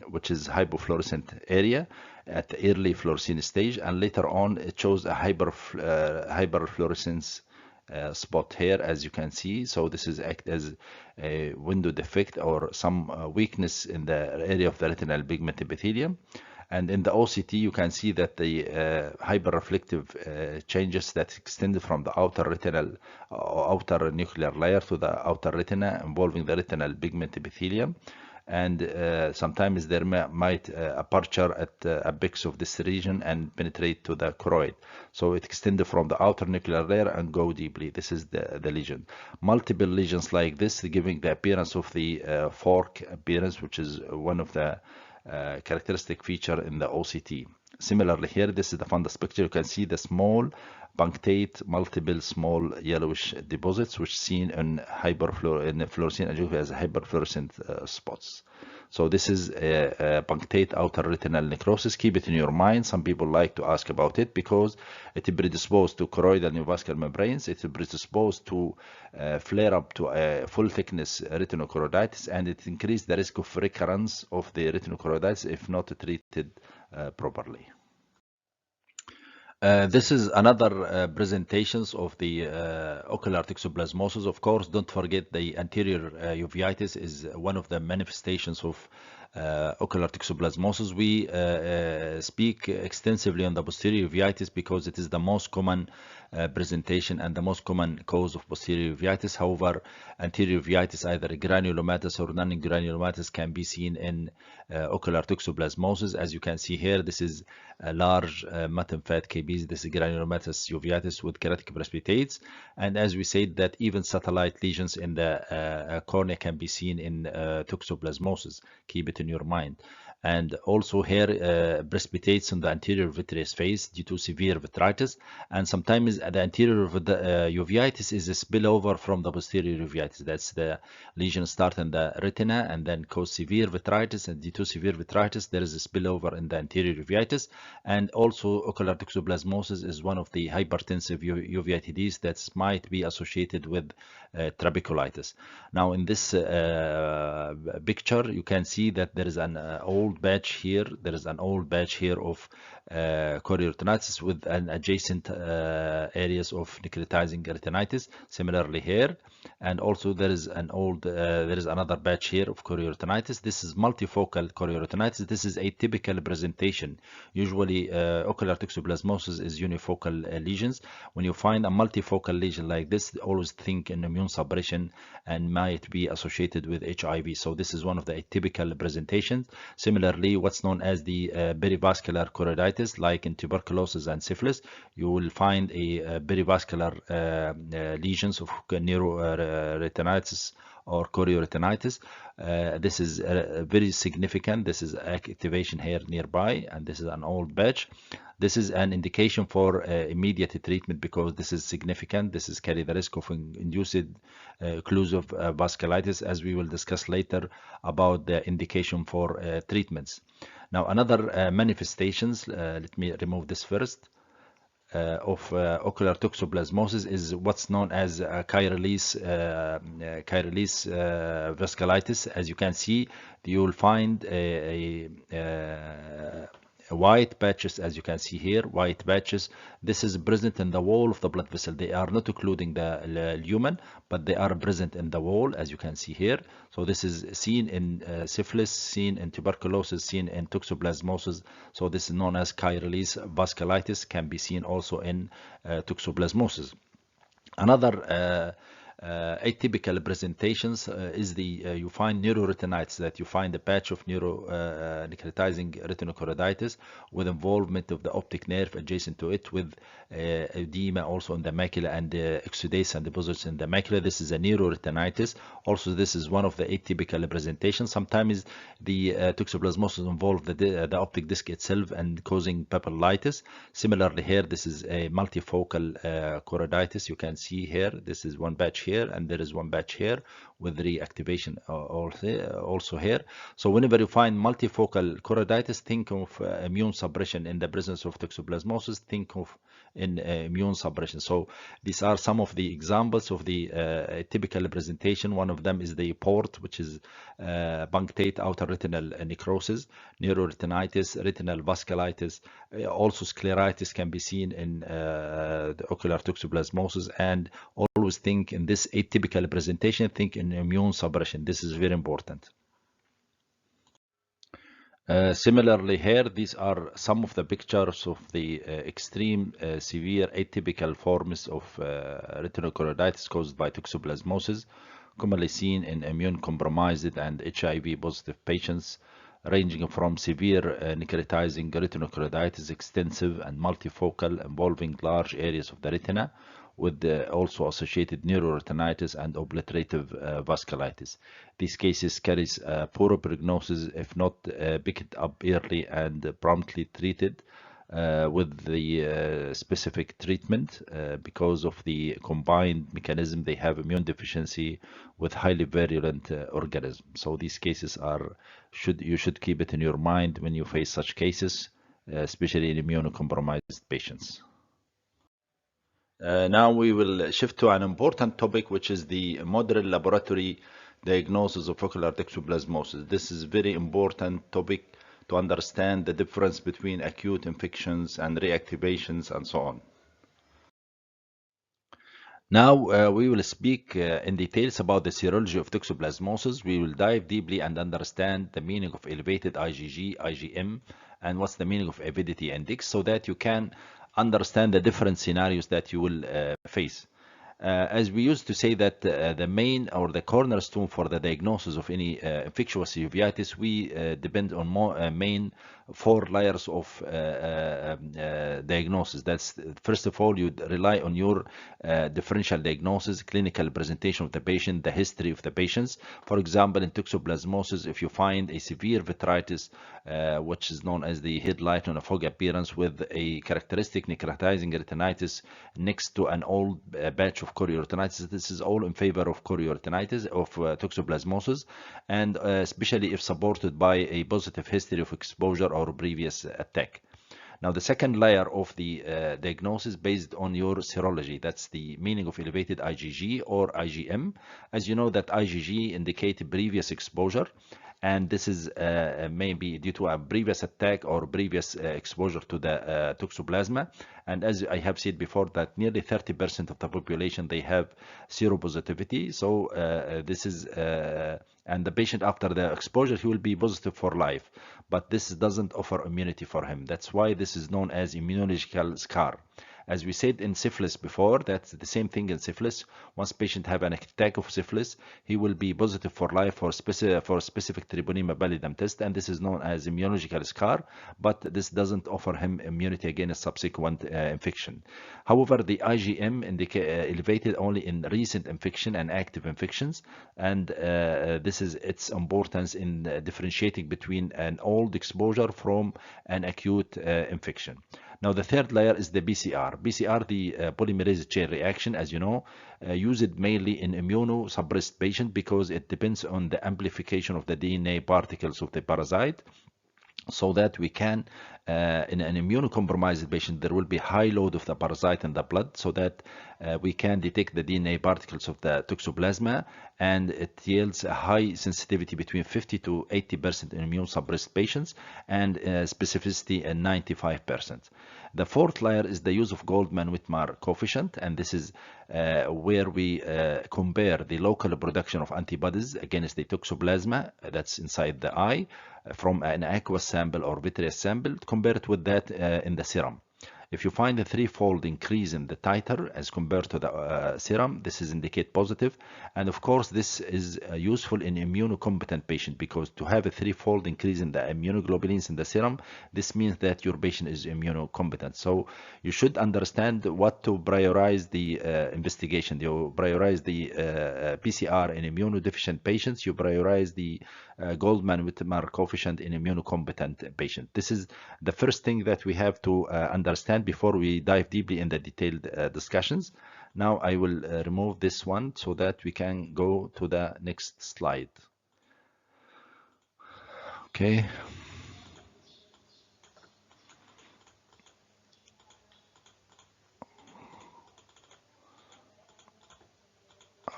Speaker 1: which is hypofluorescent area at the early fluorescein stage, and later on it shows a hyperfluorescence spot here, as you can see. So this is act as a window defect or some weakness in the area of the retinal pigment epithelium. And in the OCT, you can see that the hyperreflective changes that extend from the outer retinal, outer nuclear layer to the outer retina, involving the retinal pigment epithelium. And sometimes there might aperture at the apex of this region and penetrate to the choroid. So it extends from the outer nuclear layer and go deeply. This is the lesion. Multiple lesions like this, giving the appearance of the fork appearance, which is one of the characteristic feature in the OCT. Similarly here, this is the fundus picture. You can see the small punctate, multiple small yellowish deposits, which seen in fluorescein angiography as hyperfluorescent spots. So this is a punctate outer retinal necrosis. Keep it in your mind. Some people like to ask about it because it is predisposed to choroidal neovascular membranes. It is predisposed to flare up to a full thickness retinochoroiditis, and it increases the risk of recurrence of the retinochoroiditis if not treated properly. This is another presentations of the ocular toxoplasmosis. Of course, don't forget the anterior uveitis is one of the manifestations of ocular toxoplasmosis. We speak extensively on the posterior uveitis because it is the most common presentation and the most common cause of posterior uveitis. However, anterior uveitis, either granulomatous or non-granulomatous, can be seen in ocular toxoplasmosis. As you can see here, this is a large mutton fat KBs. This is granulomatous uveitis with keratic precipitates. And as we said, that even satellite lesions in the cornea can be seen in toxoplasmosis. Keep it in your mind. And also here precipitates on the anterior vitreous face due to severe vitritis, and sometimes the anterior of the uveitis is a spillover from the posterior uveitis. That's the lesion start in the retina and then cause severe vitritis, and due to severe vitritis there is a spillover in the anterior uveitis. And also ocular toxoplasmosis is one of the hypertensive uveitis that might be associated with trabeculitis. Now in this picture you can see that there is an old batch here. There is an old batch here of chorioretinitis with an adjacent areas of necrotizing retinitis. Similarly here, and also there is another batch here of chorioretinitis. This is multifocal chorioretinitis. This is a typical presentation. Usually ocular toxoplasmosis is unifocal lesions. When you find a multifocal lesion like this, always think in immune suppression and might be associated with HIV. So this is one of the atypical presentations. Similarly, what's known as the perivascular choroiditis, like in tuberculosis and syphilis, you will find a perivascular lesions of neuroretinitis or chorioretinitis. This is very significant. This is activation here nearby, and this is an old batch. This is an indication for immediate treatment because this is significant. This is carry the risk of induced occlusive vasculitis, as we will discuss later about the indication for treatments. Now another manifestations, let me remove this first, of ocular toxoplasmosis is what's known as chirales vasculitis. As you can see, you will find white patches, as you can see here, white patches. This is present in the wall of the blood vessel. They are not occluding the lumen, but they are present in the wall, as you can see here. So this is seen in syphilis, seen in tuberculosis, seen in toxoplasmosis. So this is known as chirales vasculitis, can be seen also in toxoplasmosis. Another atypical presentations is the you find neuroretinitis, that you find a patch of necrotizing retinochoroiditis with involvement of the optic nerve adjacent to it, with edema also in the macula and exudates and deposits in the macula. This is a neuroretinitis. Also, this is one of the atypical presentations. Sometimes the toxoplasmosis involve the optic disc itself and causing papillitis. Similarly here, this is a multifocal choroiditis. You can see here, this is one batch here, and there is one batch here with reactivation also here. So whenever you find multifocal choroiditis, think of immune suppression. In the presence of toxoplasmosis, think of immune suppression. So these are some of the examples of the typical presentation. One of them is the port, which is punctate outer retinal necrosis, neuroretinitis, retinal vasculitis. Also scleritis can be seen in the ocular toxoplasmosis. And always think in this atypical presentation, think in immune suppression. This is very important. Similarly here, these are some of the pictures of the extreme severe atypical forms of retinochoroiditis caused by toxoplasmosis, commonly seen in immune-compromised and HIV-positive patients, ranging from severe necrotizing retinochoroiditis, extensive and multifocal, involving large areas of the retina, with also associated neuroretinitis and obliterative vasculitis. These cases carries poor prognosis if not picked up early and promptly treated with the specific treatment because of the combined mechanism. They have immune deficiency with highly virulent organism. So these cases are you should keep it in your mind when you face such cases, especially in immunocompromised patients. Now we will shift to an important topic, which is the modern laboratory diagnosis of ocular toxoplasmosis. This is a very important topic to understand the difference between acute infections and reactivations and so on. Now we will speak in details about the serology of toxoplasmosis. We will dive deeply and understand the meaning of elevated IgG, IgM, and what's the meaning of avidity index, so that you can understand the different scenarios that you will face. As we used to say that the main or the cornerstone for the diagnosis of any infectious uveitis, we depend on main 4 layers of diagnosis. That's first of all, you rely on your differential diagnosis, clinical presentation of the patient, the history of the patients. For example, in toxoplasmosis, if you find a severe vitritis, which is known as the headlight on a fog appearance with a characteristic necrotizing retinitis next to an old batch of chorioretinitis, this is all in favor of chorioretinitis, of toxoplasmosis, and especially if supported by a positive history of exposure or previous attack. Now, the second layer of the diagnosis based on your serology. That's the meaning of elevated IgG or IgM. As you know that IgG indicate previous exposure, and this is maybe due to a previous attack or previous exposure to the toxoplasma. And as I have said before, that nearly 30% of the population, they have seropositivity. So this is and the patient after the exposure, he will be positive for life, but this doesn't offer immunity for him. That's why this is known as immunological scar. As we said in syphilis before, that's the same thing in syphilis. Once patient have an attack of syphilis, he will be positive for life for specific treponema pallidum test, and this is known as immunological scar, but this doesn't offer him immunity against subsequent infection. However, the IgM elevated only in recent infection and active infections, and this is its importance in differentiating between an old exposure from an acute infection. Now, the third layer is the PCR. PCR, the polymerase chain reaction, as you know, used mainly in immunosuppressed patients because it depends on the amplification of the DNA particles of the parasite, so that we can, in an immunocompromised patient, there will be high load of the parasite in the blood, so that we can detect the DNA particles of the toxoplasma, and it yields a high sensitivity between 50 to 80% in immune suppressed patients, and specificity at 95%. The fourth layer is the use of Goldman-Whitmar coefficient, and this is where we compare the local production of antibodies against the toxoplasma that's inside the eye from an aqueous sample or vitreous sample, compared with that in the serum. If you find a threefold increase in the titer as compared to the serum, this is indicate positive. And of course, this is useful in immunocompetent patient, because to have a threefold increase in the immunoglobulins in the serum, this means that your patient is immunocompetent. So you should understand what to prioritize the investigation. You prioritize the PCR in immunodeficient patients. You prioritize the Goldman-Whitmar coefficient in immunocompetent patient. This is the first thing that we have to understand before we dive deeply in the detailed discussions. Now I will remove this one so that we can go to the next slide. Okay.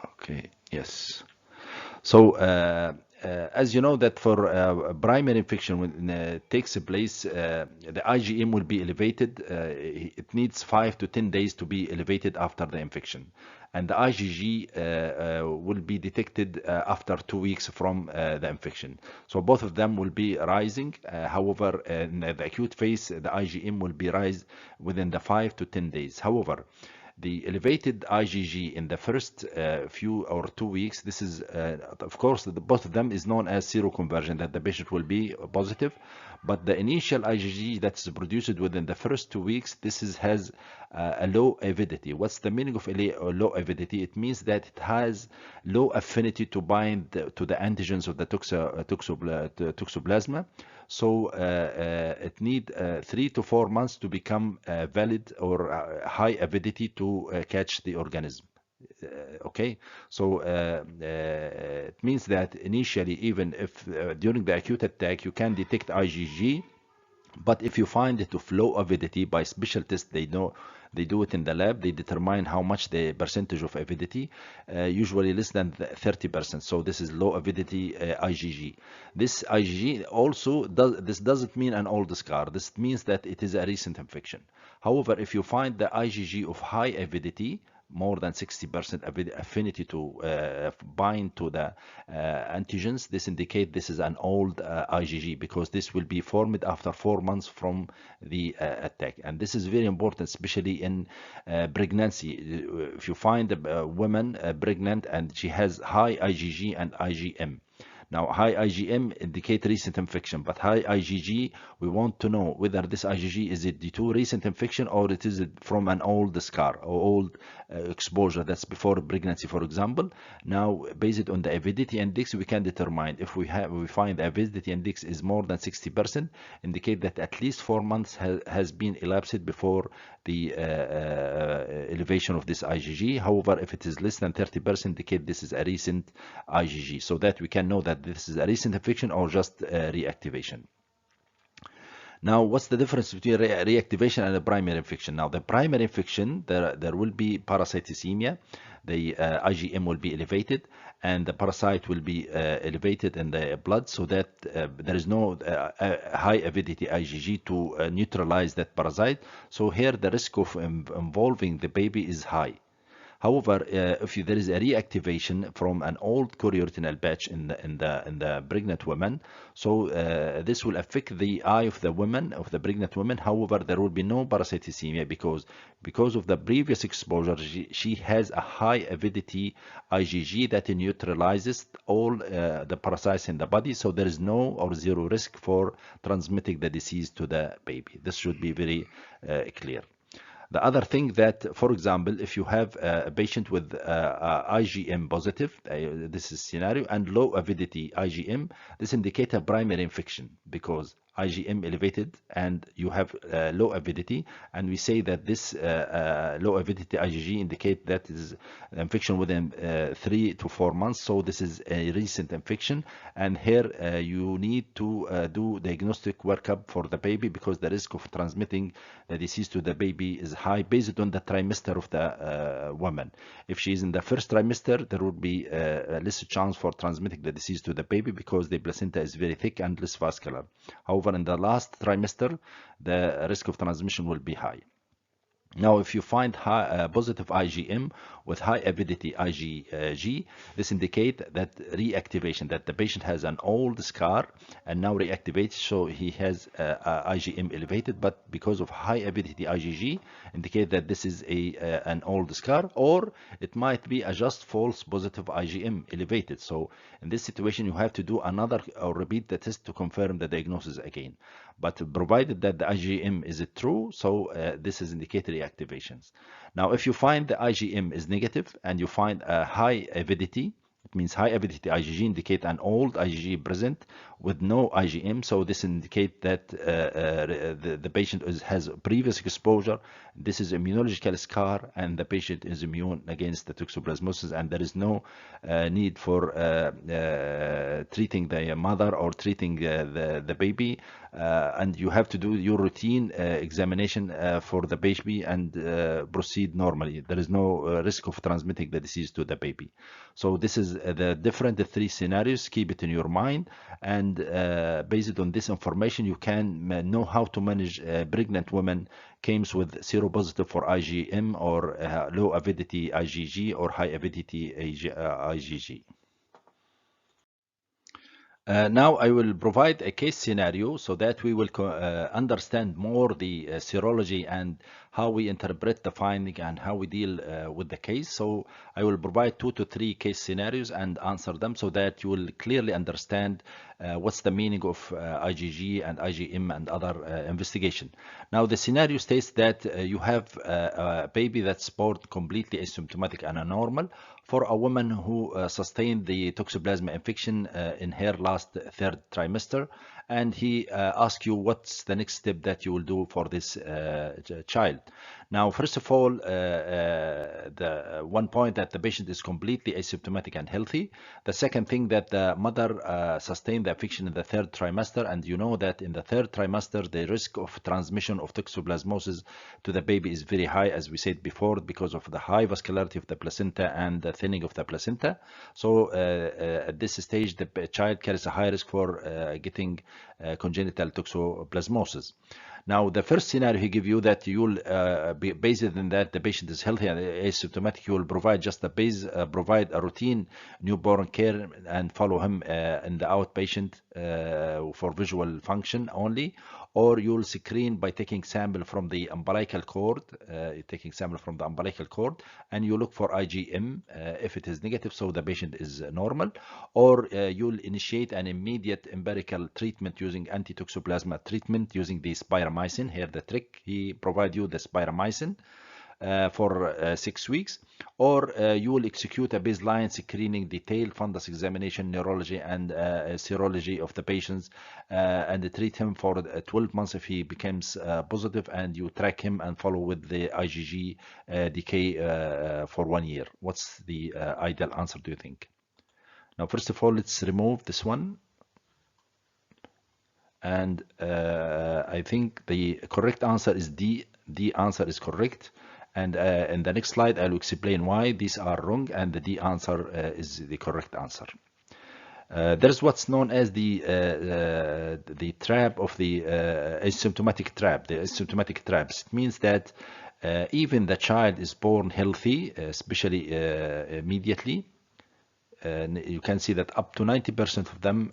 Speaker 1: Okay, yes. So As you know that for primary infection when it takes place, the IgM will be elevated. It needs 5 to 10 days to be elevated after the infection. And the IgG will be detected after 2 weeks from the infection. So both of them will be rising. However, in the acute phase, the IgM will be rise within the 5 to 10 days. However, the elevated IgG in the first few or 2 weeks, this is, of course, both of them is known as seroconversion, that the patient will be positive. But the initial IgG that's produced within the first 2 weeks, has a low avidity. What's the meaning of low avidity? It means that it has low affinity to bind to the antigens of the toxoplasma. So it need 3 to 4 months to become valid or high avidity to catch the organism. Okay, so it means that initially, even if during the acute attack you can detect IgG, but if you find it of low avidity by special test, they do it in the lab. They determine how much the percentage of avidity, usually less than 30%. So this is low avidity IgG. This IgG also doesn't mean an old scar. This means that it is a recent infection. However, if you find the IgG of high avidity, more than 60% affinity to bind to the antigens, this indicates this is an old IgG, because this will be formed after 4 months from the attack. And this is very important, especially in pregnancy. If you find a woman pregnant and she has high IgG and IgM. Now, high IgM indicate recent infection, but high IgG, we want to know whether this IgG is it due to recent infection or it is from an old scar or old exposure that's before pregnancy, for example. Now, based on the avidity index, we can determine if we find the avidity index is more than 60%, indicate that at least 4 months has been elapsed before the elevation of this IgG. However, if it is less than 30%, indicate this is a recent IgG, so that we can know that this is a recent infection or just reactivation. Now, what's the difference between reactivation and a primary infection? Now, the primary infection, there will be parasiticemia. The IgM will be elevated, and the parasite will be elevated in the blood, so that there is no high avidity IgG to neutralize that parasite. So here, the risk of involving the baby is high. However, if there is a reactivation from an old chorioretinal patch in the pregnant woman, so this will affect the eye of the woman, of the pregnant woman. However, there will be no parasiticemia because of the previous exposure. She has a high avidity IgG that neutralizes all the parasites in the body, so there is no or zero risk for transmitting the disease to the baby. This should be very clear. The other thing that, for example, if you have a patient with IgM positive, this is scenario, and low avidity IgM, this indicates a primary infection because IgM elevated and you have low avidity, and we say that this low avidity IgG indicate that is infection within 3 to 4 months. So this is a recent infection, and here you need to do diagnostic workup for the baby, because the risk of transmitting the disease to the baby is high based on the trimester of the woman. If she is in the first trimester, there would be less chance for transmitting the disease to the baby because the placenta is very thick and less vascular. However, in the last trimester, the risk of transmission will be high. Now, if you find positive IgM with high avidity IgG, this indicates that reactivation, that the patient has an old scar and now reactivates, so he has IgM elevated, but because of high avidity IgG, indicate that this is an old scar, or it might be a just false positive IgM elevated. So in this situation, you have to do another or repeat the test to confirm the diagnosis again. But provided that the IgM is true, so this is indicated reactivations. Now, if you find the IgM is negative and you find a high avidity, it means high avidity IgG indicate an old IgG present with no IgM. So this indicates that the patient has previous exposure. This is immunological scar, and the patient is immune against the toxoplasmosis, and there is no need for treating the mother or treating the baby. And you have to do your routine examination for the baby and proceed normally. There is no risk of transmitting the disease to the baby. So this is the different three scenarios. Keep it in your mind, and based on this information, you can know how to manage pregnant women comes with seropositive for IgM or low avidity IgG or high avidity IgG. Now I will provide a case scenario so that we will understand more the serology and how we interpret the finding and how we deal with the case. So I will provide 2 to 3 case scenarios and answer them so that you will clearly understand what's the meaning of IgG and IgM and other investigation. Now the scenario states that you have a baby that's born completely asymptomatic and normal for a woman who sustained the toxoplasma infection in her last third trimester, and he asks you what's the next step that you will do for this child. Now, first of all, the one point that the patient is completely asymptomatic and healthy. The second thing that the mother sustained the infection in the third trimester, and you know that in the third trimester the risk of transmission of toxoplasmosis to the baby is very high, as we said before, because of the high vascularity of the placenta and the thinning of the placenta. So at this stage the child carries a high risk for getting congenital toxoplasmosis. Now, the first scenario he give you that you'll be based on that the patient is healthy and asymptomatic, you will provide just provide a routine newborn care and follow him in the outpatient for visual function only, or you'll screen by taking sample from the umbilical cord, and you look for IgM if it is negative, so the patient is normal, or you'll initiate an immediate empirical treatment using anti-toxoplasma treatment using the spiramycin. Here the trick, he provide you the spiramycin for 6 weeks, or you will execute a baseline screening, detailed fundus examination, neurology and serology of the patients, and treat him for 12 months if he becomes positive, and you track him and follow with the IgG decay for 1 year. What's the ideal answer, do you think? Now, first of all, let's remove this one. And I think the correct answer is D. The answer is correct. And in the next slide, I'll explain why these are wrong and the D answer is the correct answer. There's what's known as the trap of the asymptomatic trap. The asymptomatic traps. It means that even the child is born healthy, especially immediately. You can see that up to 90% of them,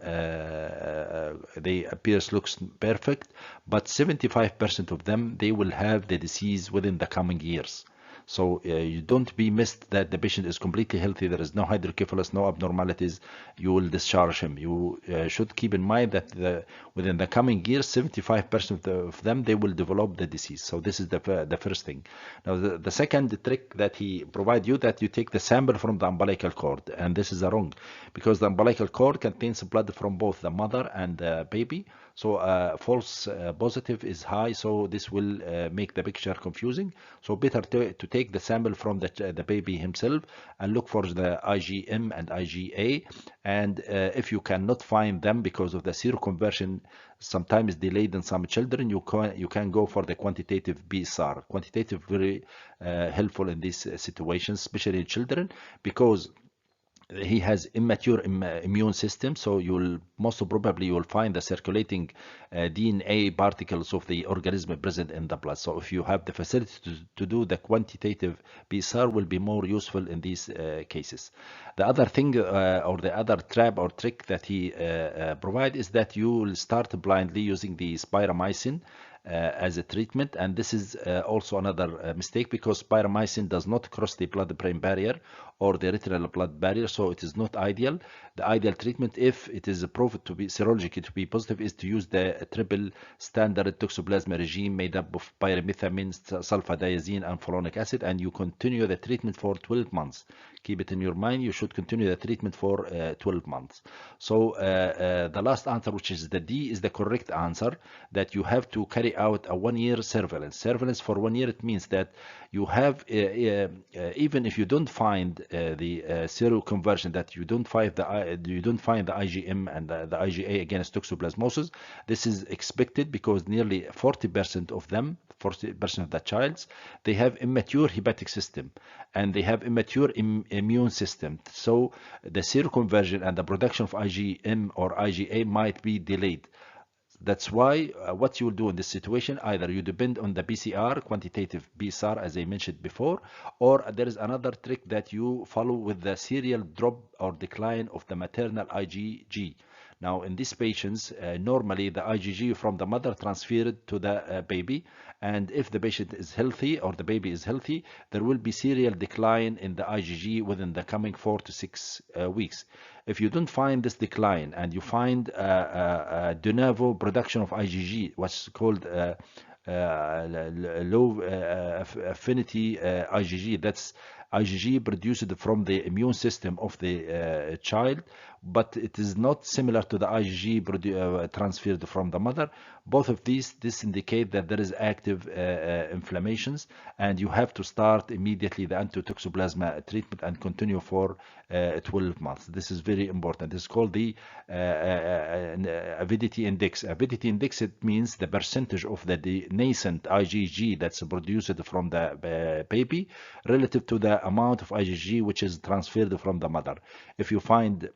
Speaker 1: they appears looks perfect, but 75% of them, they will have the disease within the coming years. So you don't be missed that the patient is completely healthy, there is no hydrocephalus, no abnormalities, you will discharge him. You should keep in mind that within the coming years, 75% of them, they will develop the disease. So this is the first thing. Now the second trick that he provide you, that you take the sample from the umbilical cord, and this is wrong, because the umbilical cord contains blood from both the mother and the baby. So false positive is high, so this will make the picture confusing. So better to take the sample from the baby himself and look for the IgM and IgA. And if you cannot find them because of the seroconversion sometimes delayed in some children, you can go for the quantitative BSR. Quantitative very helpful in these situations, especially in children, because he has immature immune system, so most probably you will find the circulating DNA particles of the organism present in the blood. So if you have the facility to do the quantitative PCR, will be more useful in these cases. The other thing or the other trap or trick that he provide is that you will start blindly using the spiramycin as a treatment, and this is also another mistake, because spiramycin does not cross the blood-brain barrier or the retinal blood barrier, so it is not ideal. The ideal treatment, if it is proved to be serologically to be positive, is to use the triple standard toxoplasma regime made up of pyrimethamine, sulfadiazine, and folinic acid, and you continue the treatment for 12 months. Keep it in your mind, you should continue the treatment for 12 months. So the last answer, which is the D, is the correct answer, that you have to carry out a 1-year surveillance. Surveillance for 1 year, it means that you have, even if you don't find the seroconversion, that you don't find the IgM and the IgA against toxoplasmosis. This is expected because nearly 40% of them, 40% of the childs, they have immature hepatic system and they have immature immune system. So the seroconversion and the production of IgM or IgA might be delayed. That's why what you will do in this situation, either you depend on the PCR, quantitative PCR, as I mentioned before, or there is another trick that you follow with the serial drop or decline of the maternal IgG. Now, in these patients, normally the IgG from the mother transferred to the baby, and if the patient is healthy or the baby is healthy, there will be serial decline in the IgG within the coming 4 to 6 weeks. If you don't find this decline and you find de novo production of IgG, what's called low affinity IgG, that's IgG produced from the immune system of the child, but it is not similar to the IgG transferred from the mother. Both of this indicate that there is active inflammations, and you have to start immediately the anti-toxoplasma treatment and continue for 12 months. This is very important. This is called the avidity index. Avidity index, it means the percentage of the nascent IgG that's produced from the baby relative to the amount of IgG which is transferred from the mother. If you find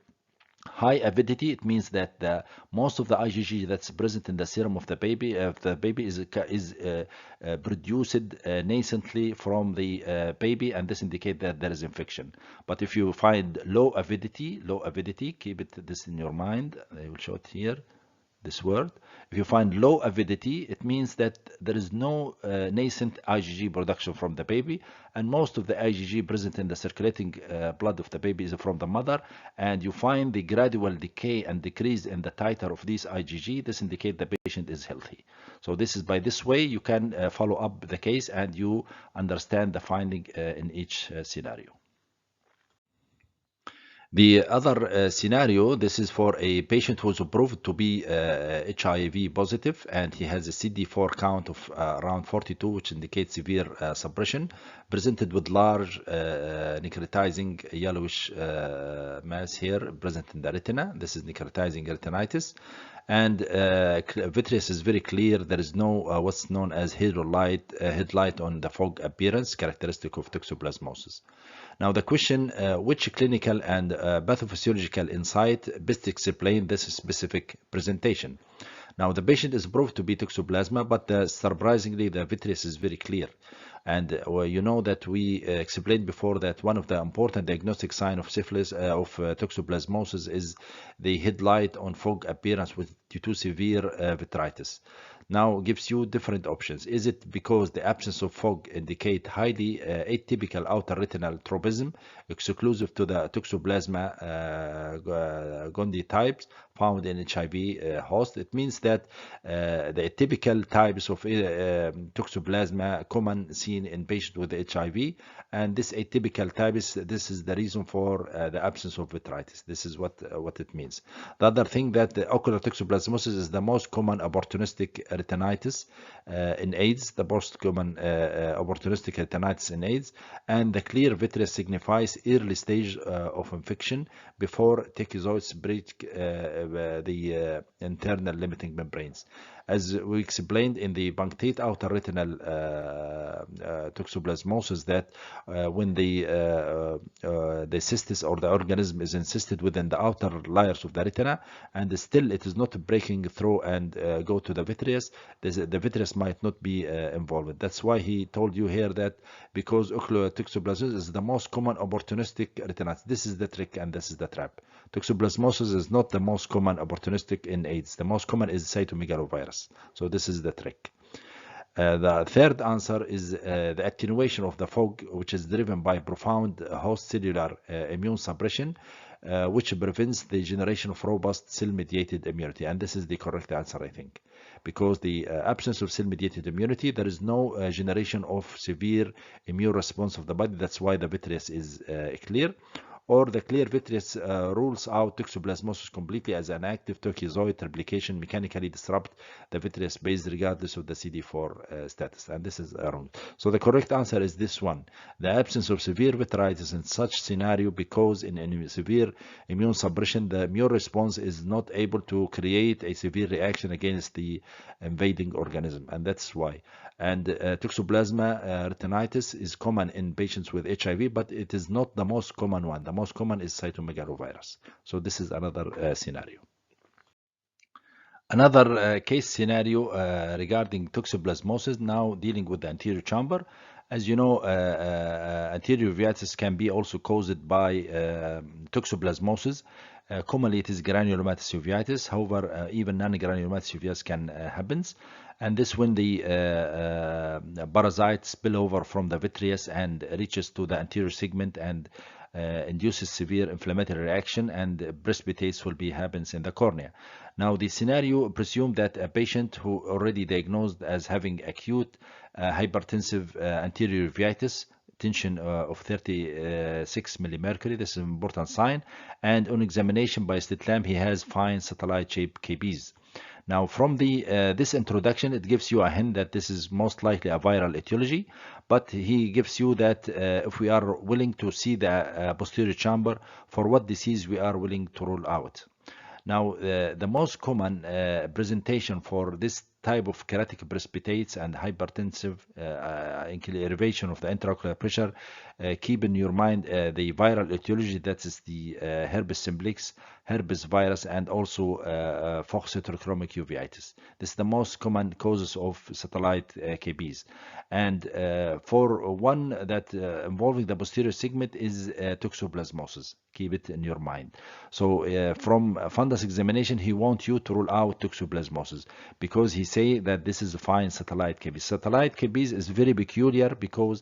Speaker 1: high avidity, it means that most of the IgG that's present in the serum of the baby is produced nascently from the baby, and this indicates that there is infection. But if you find low avidity, keep this in your mind. I will show it here. This word. If you find low avidity, it means that there is no nascent IgG production from the baby, and most of the IgG present in the circulating blood of the baby is from the mother, and you find the gradual decay and decrease in the titer of these IgG. This indicates the patient is healthy. So this is by this way you can follow up the case and you understand the finding in each scenario. The other scenario, this is for a patient who is proved to be HIV positive, and he has a CD4 count of around 42, which indicates severe suppression, presented with large necrotizing yellowish mass here present in the retina. This is necrotizing retinitis, and vitreous is very clear. There is no what's known as headlight on the fog appearance, characteristic of toxoplasmosis. Now the question, which clinical and pathophysiological insight best explain this specific presentation? Now the patient is proved to be toxoplasma, but surprisingly the vitreous is very clear. And you know that we explained before that one of the important diagnostic signs of syphilis, of toxoplasmosis, is the headlight on fog appearance due to severe vitritis. Now gives you different options. Is it because the absence of fog indicate highly atypical outer retinal tropism exclusive to the toxoplasma gondii types found in HIV host? It means that the atypical types of toxoplasma common seen in patients with HIV, and this atypical types, this is the reason for the absence of vitritis. This is what it means. The other thing, that the ocular toxoplasmosis is the most common opportunistic retinitis in AIDS, the most common opportunistic retinitis in AIDS, and the clear vitreous signifies early stage of infection before tachyzoids breach the internal limiting membranes. As we explained in the punctate outer retinal toxoplasmosis, that when the cystis or the organism is encysted within the outer layers of the retina, and still it is not breaking through and go to the vitreous, the vitreous might not be involved. That's why he told you here that because ocular toxoplasmosis is the most common opportunistic retinitis. This is the trick and this is the trap. Toxoplasmosis is not the most common opportunistic in AIDS. The most common is cytomegalovirus. So this is the trick. The third answer is the attenuation of the fog, which is driven by profound host cellular immune suppression, which prevents the generation of robust cell-mediated immunity. And this is the correct answer, I think. Because the absence of cell-mediated immunity, there is no generation of severe immune response of the body. That's why the vitreous is clear. or the clear vitreous rules out toxoplasmosis completely, as an active toxoid replication mechanically disrupt the vitreous base regardless of the CD4 status, and this is wrong. So the correct answer is this one: the absence of severe vitritis in such scenario, because in severe immune suppression the immune response is not able to create a severe reaction against the invading organism, and that's why. And toxoplasma retinitis is common in patients with HIV, but it is not the most common one. The most common is cytomegalovirus. So this is another scenario. Another case scenario regarding toxoplasmosis, now dealing with the anterior chamber. As you know, anterior uveitis can be also caused by toxoplasmosis. Commonly, it is granulomatous uveitis. However, even non-granulomatous uveitis can happen. And this when the parasite spill over from the vitreous and reaches to the anterior segment and induces severe inflammatory reaction, and precipitates will be happens in the cornea. Now, the scenario presumes that a patient who already diagnosed as having acute hypertensive anterior uveitis, tension of 36 millimercury, this is an important sign, and on examination by slit lamp he has fine satellite-shaped KBs. Now, from this introduction, it gives you a hint that this is most likely a viral etiology, but he gives you that if we are willing to see the posterior chamber, for what disease we are willing to rule out. Now, the most common presentation for this type of keratic precipitates and hypertensive elevation of the intraocular pressure, keep in your mind the viral etiology, that is the herpes simplex, herpes virus, and also Fox heterochromic uveitis. This is the most common causes of satellite KBs. And for one that involving the posterior segment is toxoplasmosis. Keep it in your mind. So from fundus examination, he wants you to rule out toxoplasmosis, because he say that this is a fine satellite KBs. Satellite KBs is very peculiar because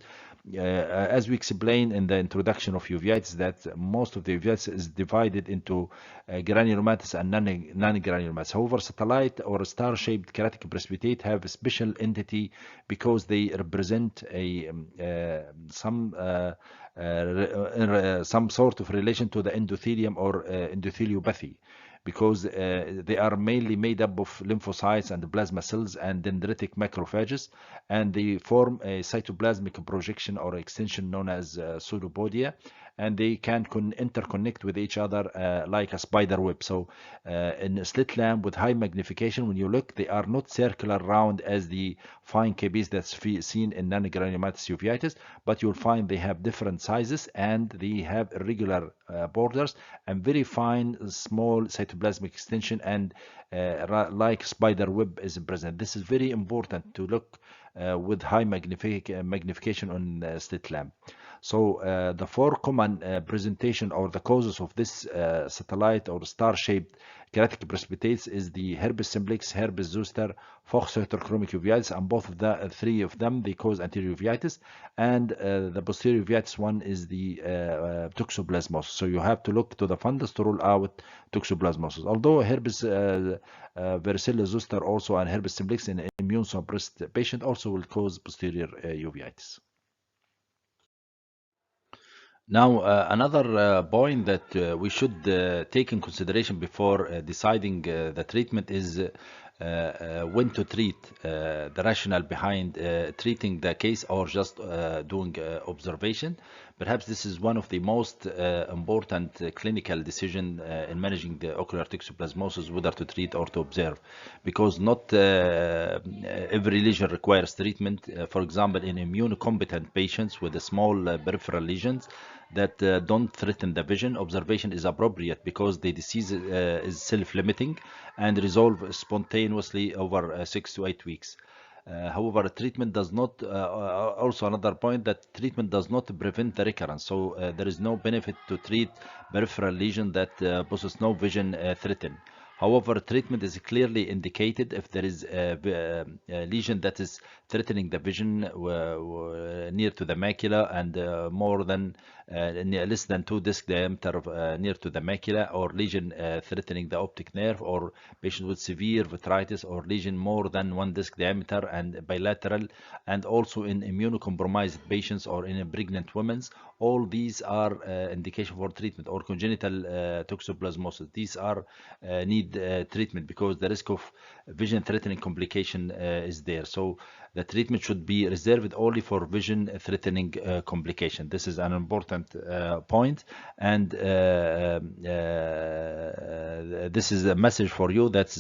Speaker 1: as we explained in the introduction of uveitis, that most of the uveitis is divided into granulomatous and non-granulomatous. However, satellite or star-shaped keratic precipitate have a special entity because they represent a some sort of relation to the endothelium or endotheliopathy, because they are mainly made up of lymphocytes and plasma cells and dendritic macrophages, and they form a cytoplasmic projection or extension known as pseudopodia, and they can interconnect with each other like a spider web. So in a slit lamp with high magnification, when you look, they are not circular round as the fine KBs that's seen in non-granulomatous uveitis, but you'll find they have different sizes and they have irregular borders and very fine small cytoplasmic extension, and like spider web is present. This is very important to look with high magnification on slit lamp. So the four common presentation or the causes of this satellite or star-shaped keratic precipitates is the herpes simplex, herpes zoster, Fox heterochromic uveitis, and both of the three of them they cause anterior uveitis, and the posterior uveitis one is the toxoplasmosis. So you have to look to the fundus to rule out toxoplasmosis. Although herpes varicella zoster also and herpes simplex in immune suppressed patient also will cause posterior uveitis. Now, another point that we should take in consideration before deciding the treatment is when to treat, the rationale behind treating the case or just doing observation. Perhaps this is one of the most important clinical decision in managing the ocular toxoplasmosis, whether to treat or to observe, because not every lesion requires treatment. For example, in immunocompetent patients with small peripheral lesions that don't threaten the vision, observation is appropriate because the disease is self-limiting and resolve spontaneously over 6 to 8 weeks. However, treatment does not, also another point, that treatment does not prevent the recurrence. So there is no benefit to treat peripheral lesion that poses no vision threaten. However, treatment is clearly indicated if there is a lesion that is threatening the vision near to the macula, and less than 2 disc diameter near to the macula, or lesion threatening the optic nerve, or patient with severe vitritis, or lesion more than 1 disc diameter and bilateral, and also in immunocompromised patients or in pregnant women. All these are indication for treatment, or congenital toxoplasmosis. These are need treatment because the risk of vision threatening complication is there. So the treatment should be reserved only for vision threatening complication. This is an important point, and this is a message for you that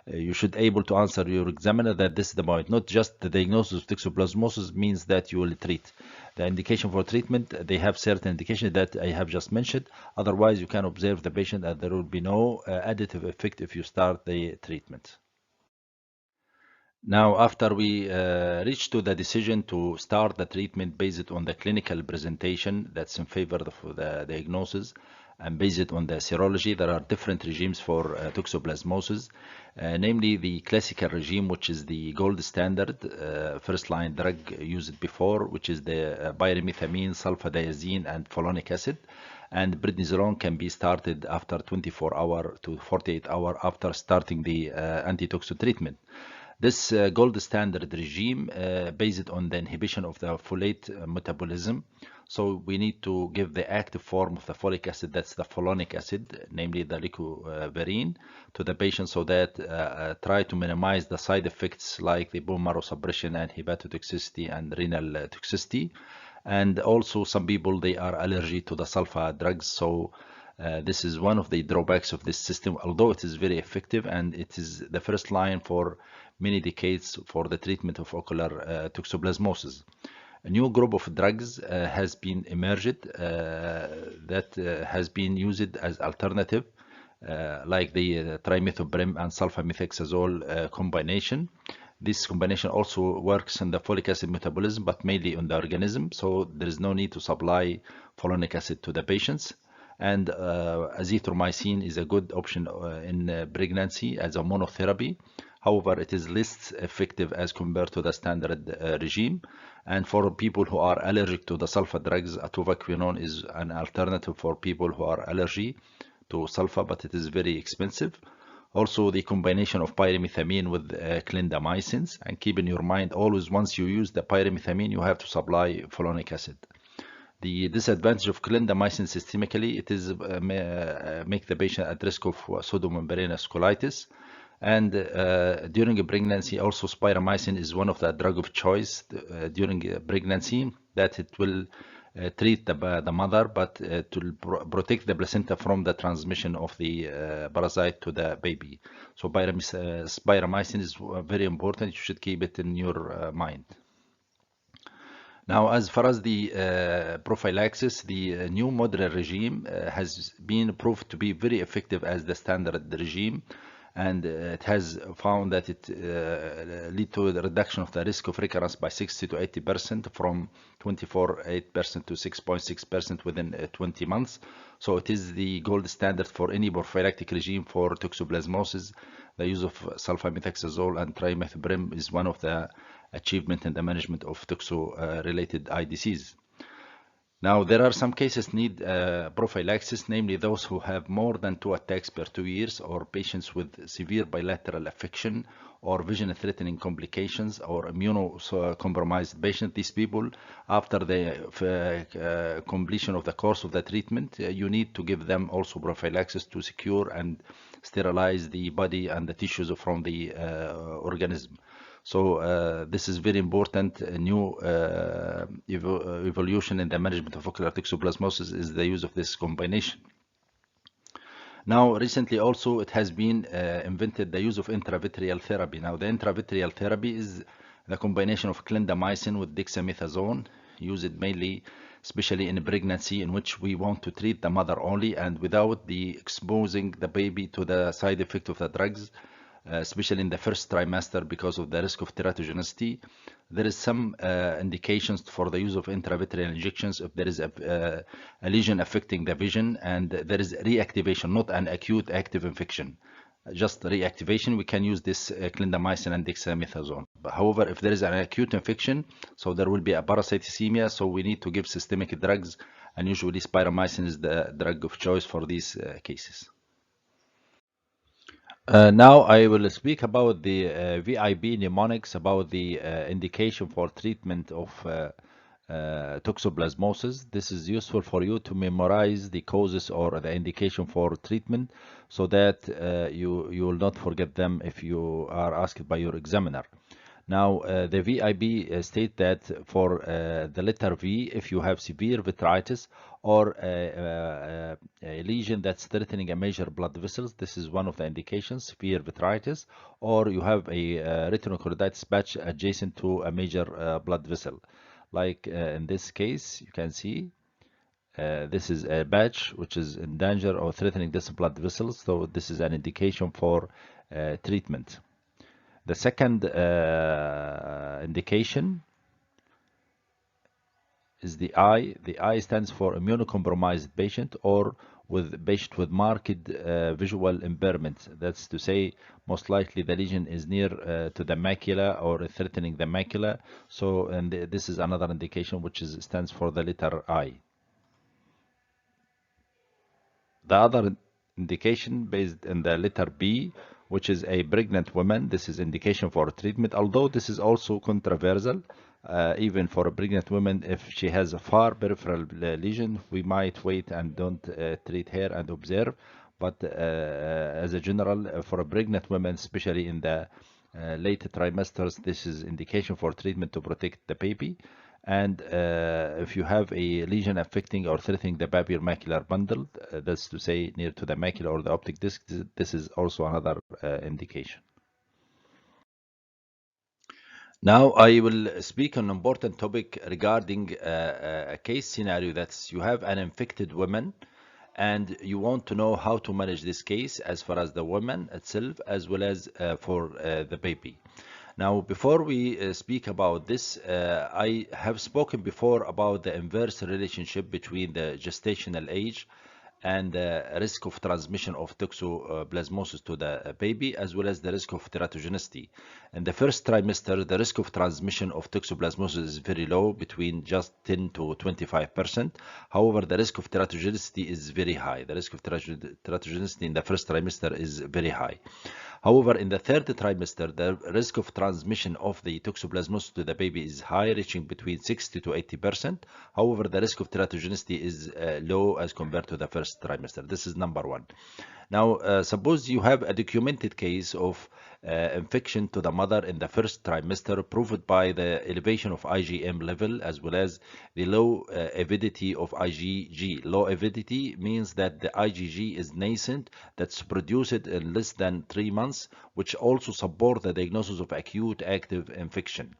Speaker 1: you should able to answer your examiner that this is the point. Not just the diagnosis of toxoplasmosis means that you will treat. The indication for treatment, they have certain indications that I have just mentioned. Otherwise, you can observe the patient and there will be no additive effect if you start the treatment. Now, after we reach to the decision to start the treatment based on the clinical presentation that's in favor of the diagnosis, and based on the serology, there are different regimes for toxoplasmosis, namely the classical regime, which is the gold standard first-line drug used before, which is the pyrimethamine, sulfadiazine, and folinic acid. And prednisolone can be started after 24 hours to 48 hours after starting the antitoxin treatment. This gold standard regime based on the inhibition of the folate metabolism. So we need to give the active form of the folic acid, that's the folinic acid, namely the leucovorin, to the patient, so that try to minimize the side effects like the bone marrow suppression and hepatotoxicity and renal toxicity. And also some people, they are allergic to the sulfa drugs. So this is one of the drawbacks of this system, although it is very effective and it is the first line for many decades for the treatment of ocular toxoplasmosis. A new group of drugs has been emerged that has been used as alternative, like the trimethoprim and sulfamethoxazole combination. This combination also works in the folic acid metabolism, but mainly on the organism, so there is no need to supply folinic acid to the patients. And azithromycin is a good option in pregnancy as a monotherapy. However, it is less effective as compared to the standard regime. And for people who are allergic to the sulfa drugs, atovaquinone is an alternative for people who are allergic to sulfa, but it is very expensive. Also, the combination of pyrimethamine with clindamycins. And keep in your mind, always once you use the pyrimethamine, you have to supply folinic acid. The disadvantage of clindamycin systemically, it is make the patient at risk of pseudomembranous colitis. And during a pregnancy, also spiramycin is one of the drug of choice during a pregnancy, that it will treat the mother, but to protect the placenta from the transmission of the parasite to the baby. So spiramycin is very important. You should keep it in your mind. Now, as far as the prophylaxis, the new modern regime has been proved to be very effective as the standard regime, and it has found that it lead to the reduction of the risk of recurrence by 60 to 80%, from 24.8% to 6.6% within 20 months. So it is the gold standard for any prophylactic regime for toxoplasmosis. The use of sulfamethoxazole and trimethoprim is one of the achievement in the management of toxo-related eye disease. Now, there are some cases need prophylaxis, namely those who have more than 2 attacks per 2 years, or patients with severe bilateral affection or vision-threatening complications, or immunocompromised patients. These people, after the completion of the course of the treatment, you need to give them also prophylaxis to secure and sterilize the body and the tissues from the organism. So this is very important. A new evolution in the management of ocular toxoplasmosis is the use of this combination. Now, recently also it has been invented the use of intravitreal therapy. Now, the intravitreal therapy is the combination of clindamycin with dexamethasone, used mainly, especially in pregnancy, in which we want to treat the mother only and without the exposing the baby to the side effect of the drugs, especially in the first trimester because of the risk of teratogenicity. There is some indications for the use of intravitreal injections if there is a lesion affecting the vision and there is reactivation, not an acute active infection. just reactivation, we can use this clindamycin and dexamethasone. But however, if there is an acute infection, so there will be a parasitemia, so we need to give systemic drugs, and usually spiramycin is the drug of choice for these cases. Now I will speak about the VIB mnemonics, about the indication for treatment of toxoplasmosis. This is useful for you to memorize the causes or the indication for treatment, so that you will not forget them if you are asked by your examiner. Now, the VIB state that for the letter V, if you have severe vitritis or a lesion that's threatening a major blood vessels, this is one of the indications, severe vitritis, or you have a retinochoroiditis patch adjacent to a major blood vessel. Like in this case, you can see this is a patch which is in danger or threatening this blood vessels, so this is an indication for treatment. The second indication is the I. The I stands for immunocompromised patient, or with patient with marked visual impairment. That's to say, most likely the lesion is near to the macula or threatening the macula. So, and this is another indication which stands for the letter I. The other indication based in the letter B, which is a pregnant woman. This is indication for treatment, although this is also controversial. Even for a pregnant woman, if she has a far peripheral lesion, we might wait and don't treat her and observe. But as a general, for a pregnant woman, especially in the late trimesters, this is indication for treatment to protect the baby. And if you have a lesion affecting or threatening the papillomacular bundle, that's to say near to the macula or the optic disc, this is also another indication. Now I will speak on an important topic regarding a case scenario that's you have an infected woman, and you want to know how to manage this case as far as the woman itself as well as for the baby. Now, before we speak about this, I have spoken before about the inverse relationship between the gestational age and the risk of transmission of toxoplasmosis to the baby, as well as the risk of teratogenicity. In the first trimester, the risk of transmission of toxoplasmosis is very low, between just 10 to 25%. However, the risk of teratogenicity is very high. The risk of teratogenicity in the first trimester is very high. However, in the third trimester, the risk of transmission of the toxoplasmosis to the baby is high, reaching between 60 to 80%. However, the risk of teratogenicity is low as compared to the first trimester. This is number one. Now, suppose you have a documented case of infection to the mother in the first trimester, proved by the elevation of IgM level as well as the low avidity of IgG. Low avidity means that the IgG is nascent, that's produced in less than 3 months, which also support the diagnosis of acute active infection.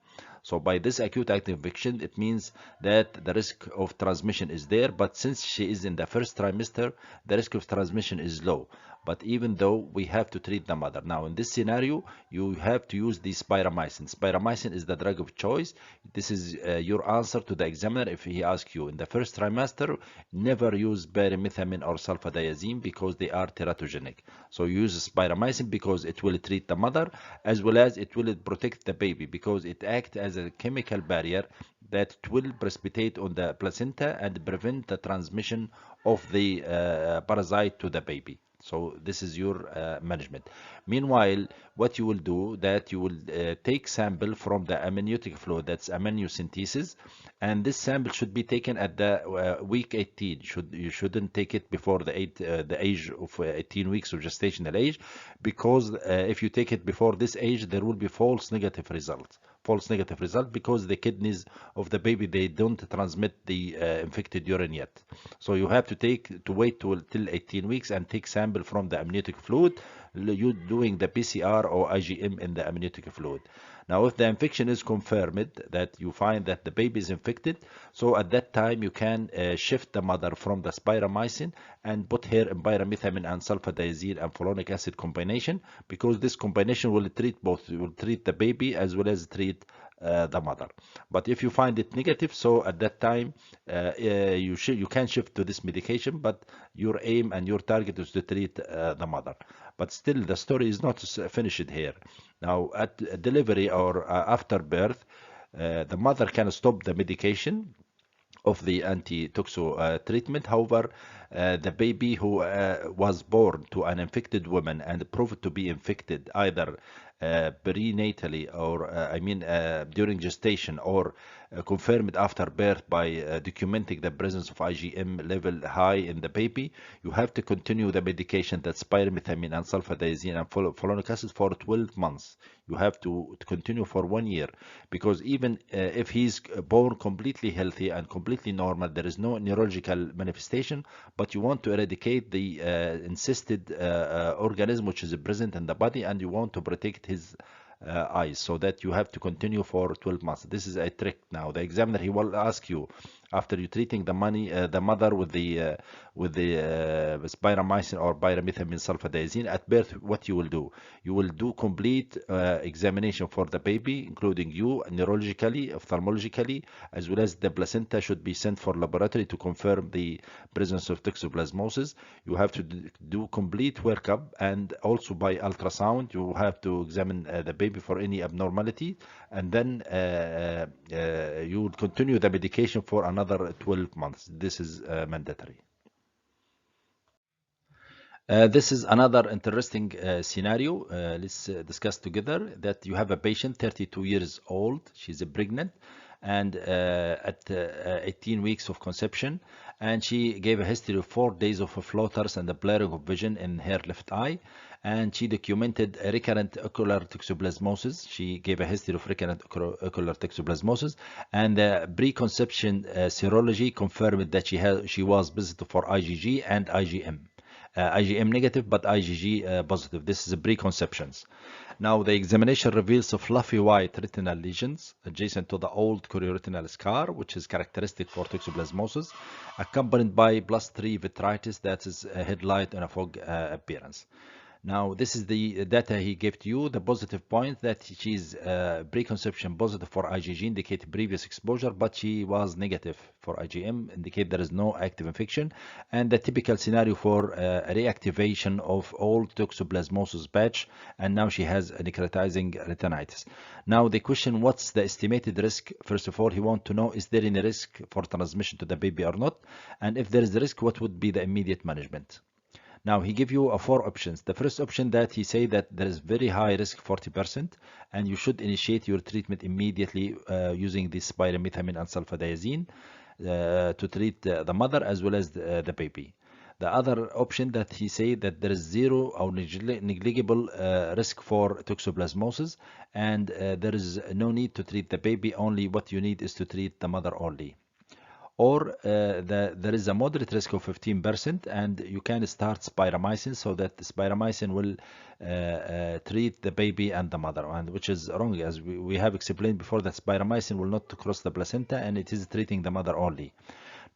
Speaker 1: So by this acute active infection, it means that the risk of transmission is there, but since she is in the first trimester, the risk of transmission is low. But even though we have to treat the mother. Now, in this scenario, you have to use the spiramycin. Spiramycin is the drug of choice. This is your answer to the examiner if he asks you. In the first trimester, never use pyrimethamine or sulfadiazine because they are teratogenic. So use spiramycin because it will treat the mother as well as it will protect the baby, because it acts as a chemical barrier that will precipitate on the placenta and prevent the transmission of the parasite to the baby. So this is your management. Meanwhile, what you will do, that you will take sample from the amniotic fluid, that's amniocentesis, and this sample should be taken at the week 18. You shouldn't take it before the age of 18 weeks of gestational age, because if you take it before this age, there will be false negative results. Because the kidneys of the baby, they don't transmit the infected urine yet. So you have to wait till 18 weeks and take sample from the amniotic fluid, you doing the PCR or IgM in the amniotic fluid. Now, if the infection is confirmed, that you find that the baby is infected, so at that time you can shift the mother from the spiramycin and put her in pyrimethamine and sulfadiazine and folinic acid combination, because this combination will treat both. It will treat the baby as well as treat the mother. But if you find it negative, so at that time you can shift to this medication, but your aim and your target is to treat the mother. But still, the story is not finished here. Now, at delivery or after birth, the mother can stop the medication of the anti-toxo treatment. However, the baby who was born to an infected woman and proved to be infected either prenatally or during gestation, or confirmed after birth by documenting the presence of IgM level high in the baby, you have to continue the medication, that's pyrimethamine and sulfadiazine and folinic acid, for 12 months. You have to continue for 1 year, because even if he's born completely healthy and completely normal, there is no neurological manifestation, but you want to eradicate the insisted organism which is present in the body, and you want to protect his eyes, so that you have to continue for 12 months. This is a trick. Now the examiner, he will ask you, after you treating the mother with the spiramycin or pyrimethamine sulfadiazine at birth, what you will do? You will do complete examination for the baby, including you neurologically, ophthalmologically, as well as the placenta should be sent for laboratory to confirm the presence of toxoplasmosis. You have to do complete workup, and also by ultrasound you have to examine the baby for any abnormality, and then you would continue the medication for another 12 months. This is mandatory. This is another interesting scenario. Let's discuss together that you have a patient, 32 years old. She's pregnant, and at 18 weeks of conception, and she gave a history of 4 days of floaters and a blurring of vision in her left eye, and she documented a recurrent ocular toxoplasmosis. She gave a history of recurrent ocular toxoplasmosis, and preconception serology confirmed that she was positive for IgG and IgM. IgM negative, but IgG positive. This is preconceptions. Now, the examination reveals fluffy white retinal lesions adjacent to the old chorioretinal scar, which is characteristic for toxoplasmosis, accompanied by +3 vitritis, that is a headlight and a fog appearance. Now, this is the data he gave to you. The positive point that she's preconception positive for IgG, indicate previous exposure, but she was negative for IgM, indicate there is no active infection, and the typical scenario for reactivation of old toxoplasmosis patch, and now she has a necrotizing retinitis. Now the question, what's the estimated risk? First of all, he wants to know, is there any risk for transmission to the baby or not? And if there is a risk, what would be the immediate management? Now he give you 4 options. The first option, that he say that there is very high risk, 40%, and you should initiate your treatment immediately using this pyrimethamine and sulfadiazine to treat the mother as well as the baby. The other option, that he say that there is zero or negligible risk for toxoplasmosis, and there is no need to treat the baby, only what you need is to treat the mother only. Or there is a moderate risk of 15%, and you can start spiramycin, so that the spiramycin will treat the baby and the mother, and which is wrong, as we have explained before, that spiramycin will not cross the placenta, and it is treating the mother only.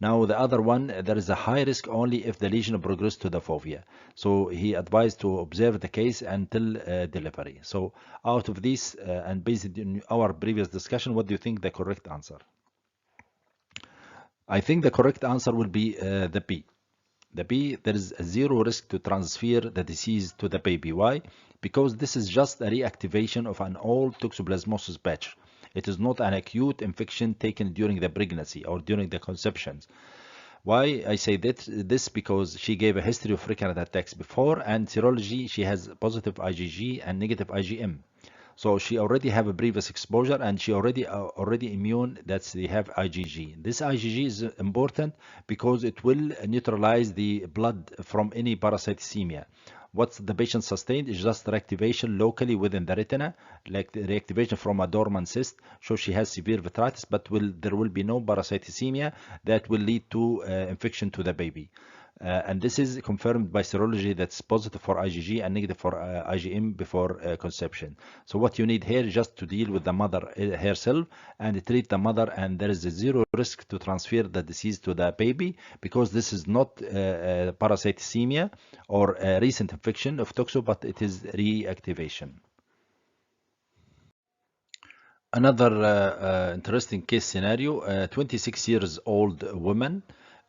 Speaker 1: Now the other one, there is a high risk only if the lesion progressed to the fovea. So he advised to observe the case until delivery. So out of these, and based on our previous discussion, what do you think the correct answer? I think the correct answer will be the B. The B, there is a zero risk to transfer the disease to the baby. Why? Because this is just a reactivation of an old toxoplasmosis patch. It is not an acute infection taken during the pregnancy or during the conceptions. Why I say this? Because she gave a history of recurrent attacks before, and serology, she has positive IgG and negative IgM. So she already have a previous exposure, and she already immune, that they have IgG. This IgG is important because it will neutralize the blood from any parasitemia. What the patient sustained is just reactivation locally within the retina, like the reactivation from a dormant cyst. So she has severe vitritis, but there will be no parasitemia that will lead to infection to the baby. And this is confirmed by serology that's positive for IgG and negative for IgM before conception. So what you need here is just to deal with the mother herself and treat the mother, and there is a zero risk to transfer the disease to the baby, because this is not parasitemia or a recent infection of toxo, but it is reactivation. Another interesting case scenario, 26 years old woman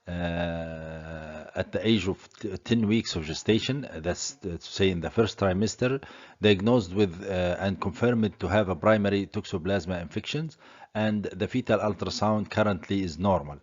Speaker 1: at the age of 10 weeks of gestation, that's to say in the first trimester, diagnosed with and confirmed to have a primary toxoplasma infections, and the fetal ultrasound currently is normal.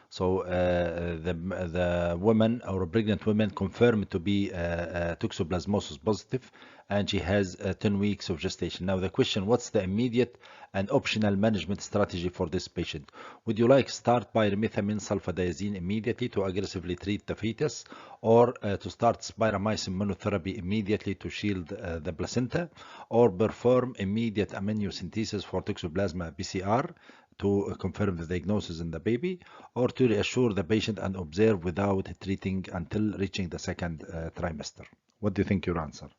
Speaker 1: So the woman or pregnant woman confirmed to be toxoplasmosis positive, and she has 10 weeks of gestation. Now the question, what's the immediate and optional management strategy for this patient? Would you like start pyrimethamine sulfadiazine immediately to aggressively treat the fetus, or to start spiramycin monotherapy immediately to shield the placenta, or perform immediate amniocentesis for toxoplasma PCR to confirm the diagnosis in the baby, or to reassure the patient and observe without treating until reaching the second trimester? What do you think your answer?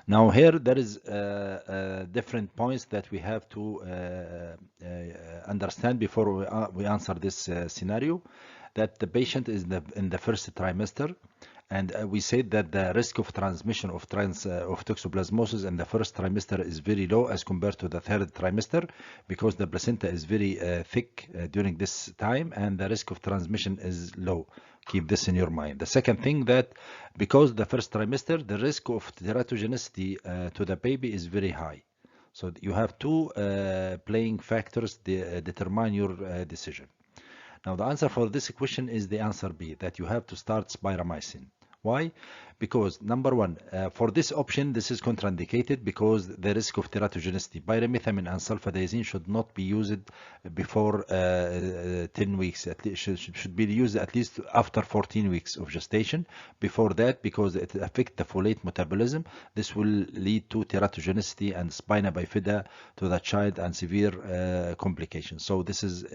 Speaker 1: Now here there is different points that we have to understand before we answer this scenario, that the patient is in the first trimester, and we said that the risk of transmission of toxoplasmosis in the first trimester is very low as compared to the third trimester, because the placenta is very thick during this time, and the risk of transmission is low. Keep this in your mind. The second thing, that because the first trimester, the risk of teratogenicity to the baby is very high. So you have two playing factors determine your decision. Now the answer for this question is the answer B, that you have to start spiramycin. Why? Because number one, for this option, this is contraindicated because the risk of teratogenicity. Pyrimethamine and sulfadiazine should not be used before 10 weeks. At least should be used at least after 14 weeks of gestation. Before that, because it affects the folate metabolism, this will lead to teratogenicity and spina bifida to the child and severe complications. So this is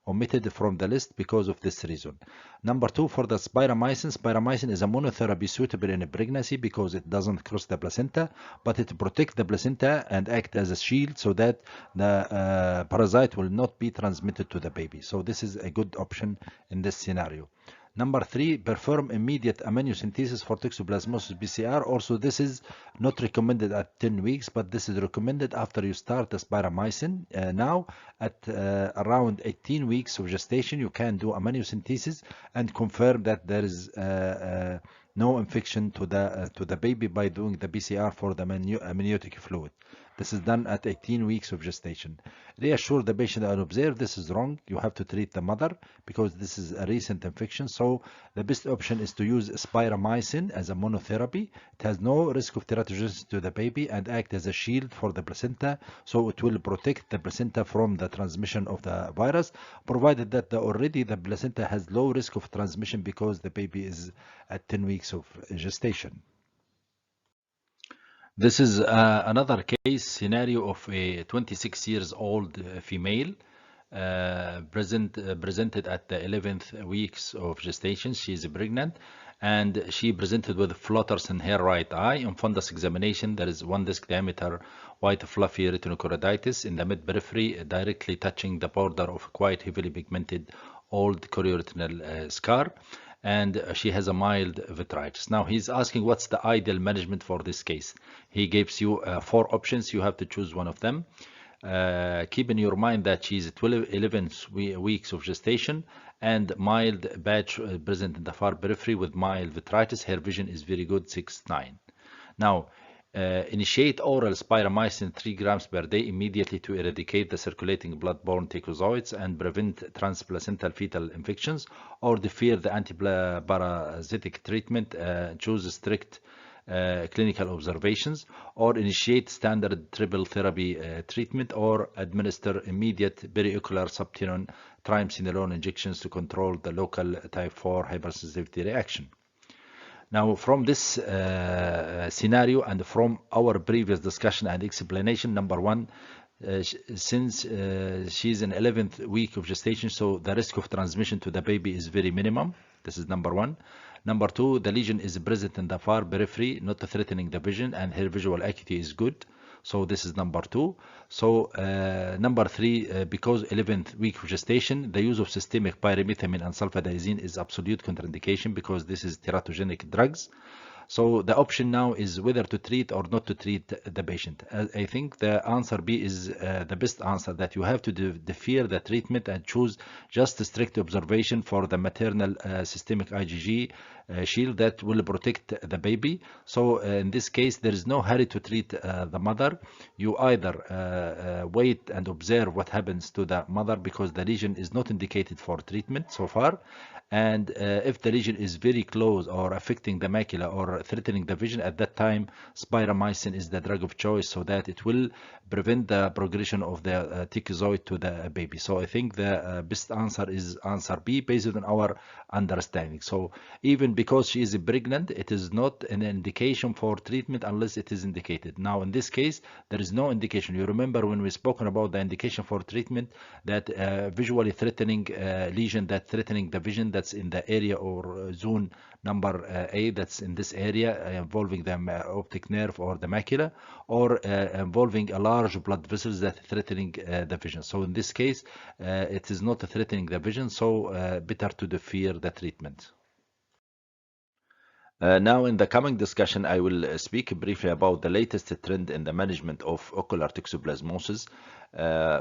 Speaker 1: omitted from the list because of this reason. Number two, for the spiramycin is a monotherapy suitable in a pregnancy because it doesn't cross the placenta, but it protects the placenta and act as a shield so that the parasite will not be transmitted to the baby. So this is a good option in this scenario. Number three, perform immediate amniocentesis for toxoplasmosis PCR. Also, this is not recommended at 10 weeks, but this is recommended after you start the spiramycin. Now, at around 18 weeks of gestation, you can do amniocentesis and confirm that there is no infection to the baby by doing the PCR for the amniotic fluid. This is done at 18 weeks of gestation. Reassure the patient and observe. This is wrong. You have to treat the mother because this is a recent infection. So the best option is to use spiramycin as a monotherapy. It has no risk of teratogenicity to the baby and act as a shield for the placenta. So it will protect the placenta from the transmission of the virus, provided that already the placenta has low risk of transmission because the baby is at 10 weeks of gestation. This is another case scenario of a 26 years old female presented at the 11th weeks of gestation. She is pregnant, and she presented with flutters in her right eye. On fundus examination, there is 1 disc diameter white fluffy retinochoroiditis in the mid-periphery, directly touching the border of quite heavily pigmented old chorioretinal scar, and she has a mild vitritis. Now he's asking what's the ideal management for this case. He gives you 4 options. You have to choose one of them. Keep in your mind that she's 11 weeks of gestation and mild patch present in the far periphery with mild vitritis. Her vision is very good, 6/9. Now, initiate oral spiramycin 3 grams per day immediately to eradicate the circulating blood-borne teichozoids and prevent transplacental fetal infections, or defer the antiparasitic treatment. Choose strict clinical observations, or initiate standard triple therapy treatment, or administer immediate periocular subtenon triamcinolone injections to control the local type 4 hypersensitivity reaction. Now, from this scenario and from our previous discussion and explanation, number one, since she's in 11th week of gestation, so the risk of transmission to the baby is very minimum. This is number one. Number two, the lesion is present in the far periphery, not threatening the vision, and her visual acuity is good. So this is number two. So number three, because 11th week of gestation, the use of systemic pyrimethamine and sulfadiazine is absolute contraindication because this is teratogenic drugs. So the option now is whether to treat or not to treat the patient. I think the answer B is the best answer, that you have to defer the treatment and choose just strict observation for the maternal systemic IgG shield that will protect the baby. So in this case, there is no hurry to treat the mother. You either wait and observe what happens to the mother, because the lesion is not indicated for treatment so far. And if the lesion is very close or affecting the macula or threatening the vision, at that time spiramycin is the drug of choice, so that it will prevent the progression of the tichozoid to the baby. So I think the best answer is answer B, based on our understanding. So even because she is pregnant, it is not an indication for treatment unless it is indicated. Now in this case, there is no indication. You remember when we spoken about the indication for treatment, that visually threatening lesion that threatening the vision, that's in the area or zone number A, that's in this area involving the optic nerve or the macula, or involving a large blood vessels that threatening the vision. So in this case, it is not threatening the vision, so better to defer the treatment. Now, in the coming discussion, I will speak briefly about the latest trend in the management of ocular toxoplasmosis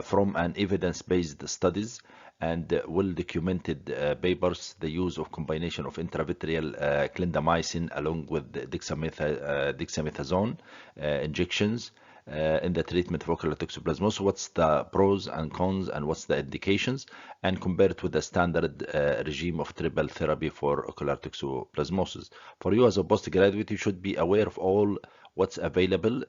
Speaker 1: from an evidence-based studies and well-documented papers, the use of combination of intravitreal clindamycin along with dexamethasone injections in the treatment of ocular toxoplasmosis. What's the pros and cons and what's the indications, and compared with the standard regime of triple therapy for ocular toxoplasmosis. For you as a postgraduate, you should be aware of all what's available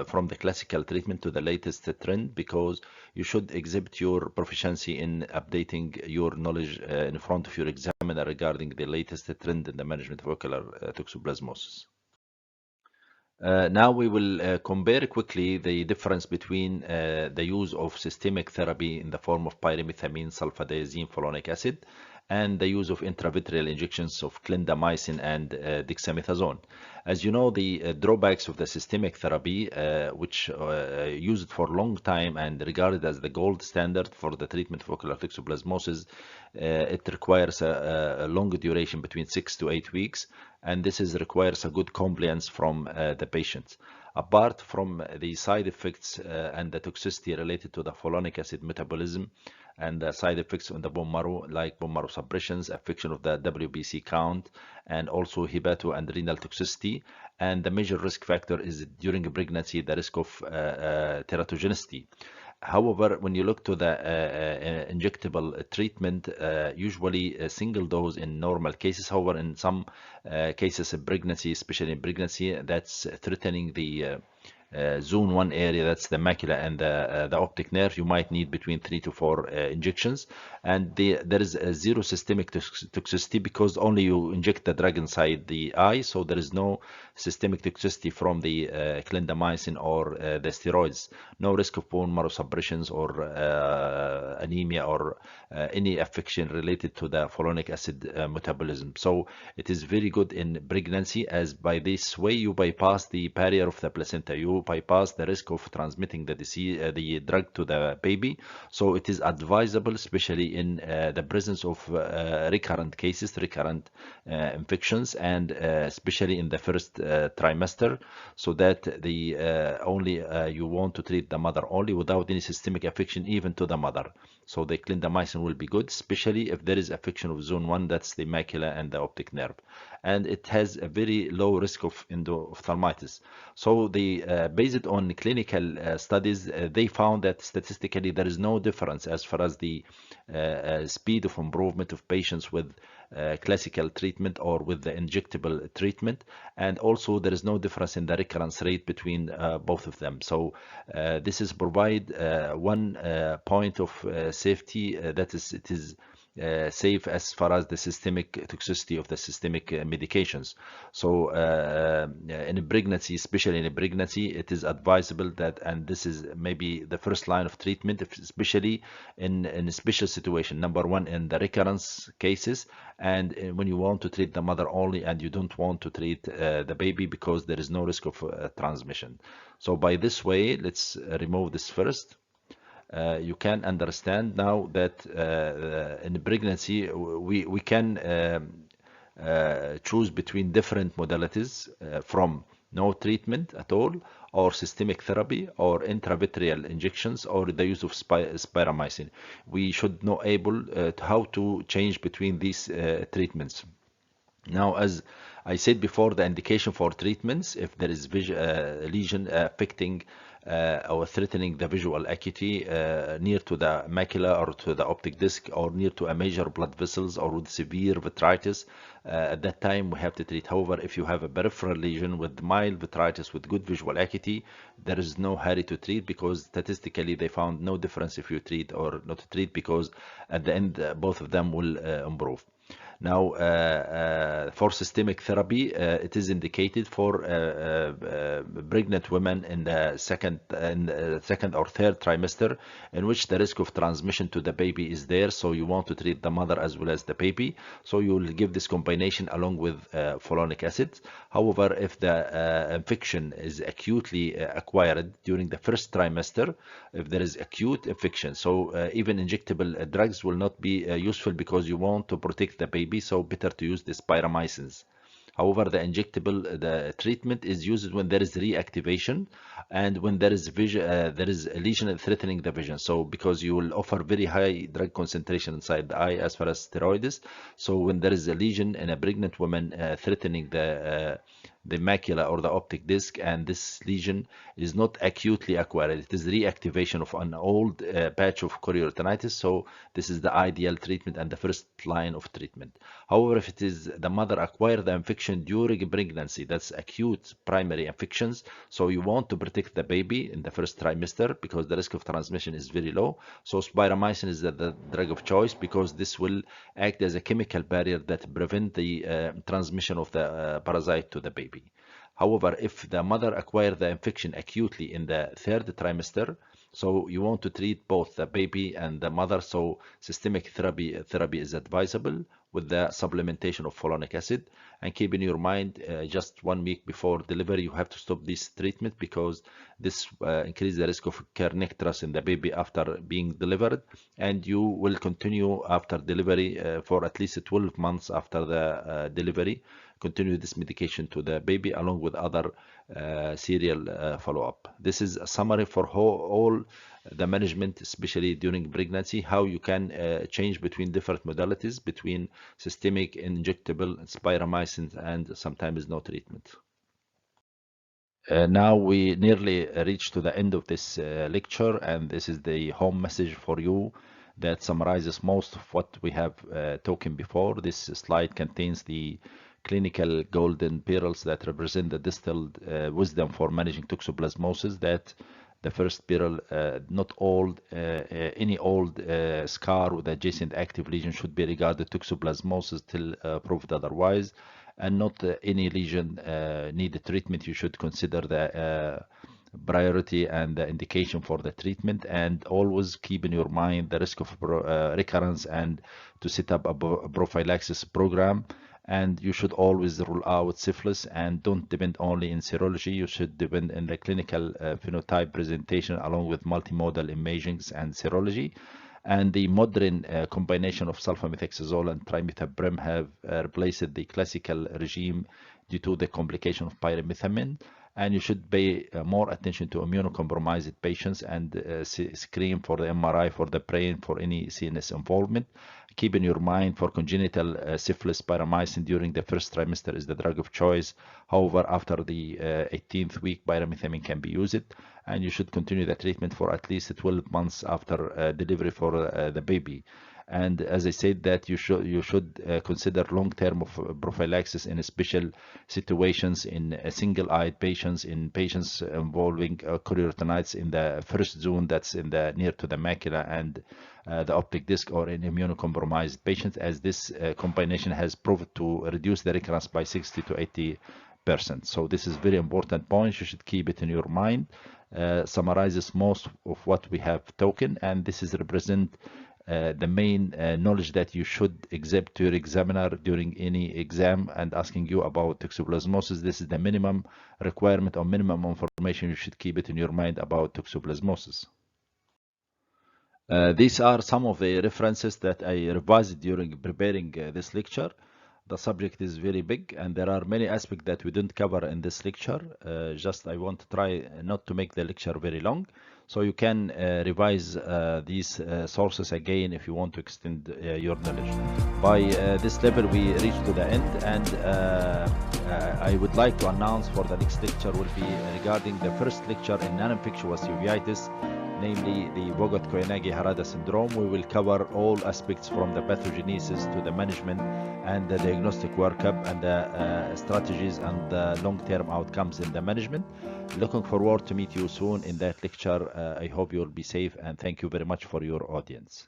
Speaker 1: from the classical treatment to the latest trend, because you should exhibit your proficiency in updating your knowledge in front of your examiner regarding the latest trend in the management of ocular toxoplasmosis. Now we will compare quickly the difference between the use of systemic therapy in the form of pyrimethamine sulfadiazine folinic acid and the use of intravitreal injections of clindamycin and dexamethasone. As you know, the drawbacks of the systemic therapy, which used for a long time and regarded as the gold standard for the treatment of ocular toxoplasmosis, it requires a long duration between 6 to 8 weeks, and this requires a good compliance from the patient. Apart from the side effects and the toxicity related to the folinic acid metabolism and the side effects on the bone marrow, like bone marrow suppressions, affection of the WBC count, and also hepato and renal toxicity. And the major risk factor is during pregnancy, the risk of teratogenicity. However, when you look to the injectable treatment, usually a single dose in normal cases. However, in some cases of pregnancy, especially in pregnancy, that's threatening the zone 1 area, that's the macula and the optic nerve, you might need between 3 to 4 injections. And there is a zero systemic toxicity, because only you inject the drug inside the eye, so there is no systemic toxicity from the clindamycin or the steroids. No risk of bone marrow suppressions or anemia or any affection related to the folinic acid metabolism. So it is very good in pregnancy, as by this way you bypass the barrier of the placenta, you bypass the risk of transmitting the disease, the drug to the baby. So it is advisable, especially in the presence of recurrent cases, recurrent infections, and especially in the first trimester, so that the only you want to treat the mother only without any systemic affection even to the mother. So the clindamycin will be good, especially if there is affection of zone 1, that's the macula and the optic nerve, and it has a very low risk of endophthalmitis. So the based on clinical studies, they found that statistically there is no difference as far as the speed of improvement of patients with classical treatment or with the injectable treatment, and also there is no difference in the recurrence rate between both of them. So this is provide one point of safety, that is, it is safe as far as the systemic toxicity of the systemic medications. So in a pregnancy, especially in a pregnancy, it is advisable that, and this is maybe the first line of treatment, especially in a special situation. Number one, in the recurrence cases, and when you want to treat the mother only and you don't want to treat the baby, because there is no risk of transmission. So by this way, let's remove this first. You can understand now that in pregnancy we can choose between different modalities from no treatment at all, or systemic therapy, or intravitreal injections, or the use of spiramycin. We should know able how to change between these treatments. Now, as I said before, the indication for treatments, if there is lesion affecting or threatening the visual acuity near to the macula or to the optic disc or near to a major blood vessels or with severe vitritis, at that time we have to treat. However, if you have a peripheral lesion with mild vitritis with good visual acuity, there is no hurry to treat, because statistically they found no difference if you treat or not treat, because at the end both of them will improve. Now, for systemic therapy, it is indicated for pregnant women in the second or third trimester, in which the risk of transmission to the baby is there. So you want to treat the mother as well as the baby. So you will give this combination along with folinic acid. However, if the infection is acutely acquired during the first trimester, if there is acute infection, so even injectable drugs will not be useful, because you want to protect the baby. So better to use the spiramycins. However, the treatment is used when there is reactivation and when there is a lesion threatening the vision. So because you will offer very high drug concentration inside the eye as far as steroids. So when there is a lesion in a pregnant woman threatening the macula or the optic disc, and this lesion is not acutely acquired, it is reactivation of an old patch of chorioretinitis. So this is the ideal treatment and the first line of treatment. However, if it is the mother acquired the infection during pregnancy, that's acute primary infections, so you want to protect the baby in the first trimester because the risk of transmission is very low. So spiramycin is the drug of choice, because this will act as a chemical barrier that prevent the transmission of the parasite to the baby. However, if the mother acquired the infection acutely in the third trimester, so you want to treat both the baby and the mother. So systemic therapy is advisable with the supplementation of folinic acid. And keep in your mind, just 1 week before delivery, you have to stop this treatment, because this increases the risk of kernicterus in the baby after being delivered. And you will continue after delivery for at least 12 months after the delivery. Continue this medication to the baby along with other serial follow-up. This is a summary for all the management, especially during pregnancy, how you can change between different modalities, between systemic, injectable, spiramycin, and sometimes no treatment. Now we nearly reached to the end of this lecture, and this is the home message for you that summarizes most of what we have talked before. This slide contains the clinical golden pearls that represent the distilled wisdom for managing toxoplasmosis. That the first pearl, not any old scar with adjacent active lesion should be regarded toxoplasmosis till proved otherwise, and not any lesion needed treatment. You should consider the priority and the indication for the treatment, and always keep in your mind the risk of recurrence, and to set up a prophylaxis program. And you should always rule out syphilis, and don't depend only in serology. You should depend in the clinical phenotype presentation along with multimodal imagings and serology. And the modern combination of sulfamethoxazole and trimethoprim have replaced the classical regime due to the complication of pyrimethamine. And you should pay more attention to immunocompromised patients and screen for the MRI for the brain for any CNS involvement. Keep in your mind, for congenital syphilis, pyrimethamine during the first trimester is the drug of choice. However, after the 18th week, pyrimethamine can be used, and you should continue the treatment for at least 12 months after delivery for the baby. And as I said, that you should consider long-term of prophylaxis in special situations, in single-eyed patients, in patients involving chorioretinitis in the first zone, that's in the near to the macula and the optic disc, or in immunocompromised patients, as this combination has proved to reduce the recurrence by 60 to 80%. So this is very important point. You should keep it in your mind. Summarizes most of what we have talked, and this is represent the main knowledge that you should exhibit to your examiner during any exam and asking you about toxoplasmosis. This is the minimum requirement or minimum information you should keep it in your mind about toxoplasmosis. These are some of the references that I revised during preparing this lecture. The subject is very big, and there are many aspects that we didn't cover in this lecture. Just I want to try not to make the lecture very long, so you can revise these sources again if you want to extend your knowledge. By this level, we reach to the end, and I would like to announce for the next lecture will be regarding the first lecture in non-infectious uveitis, namely the Vogt-Koyanagi-Harada syndrome. We will cover all aspects from the pathogenesis to the management and the diagnostic workup and the strategies and the long-term outcomes in the management. Looking forward to meet you soon in that lecture. I hope you will be safe, and thank you very much for your audience.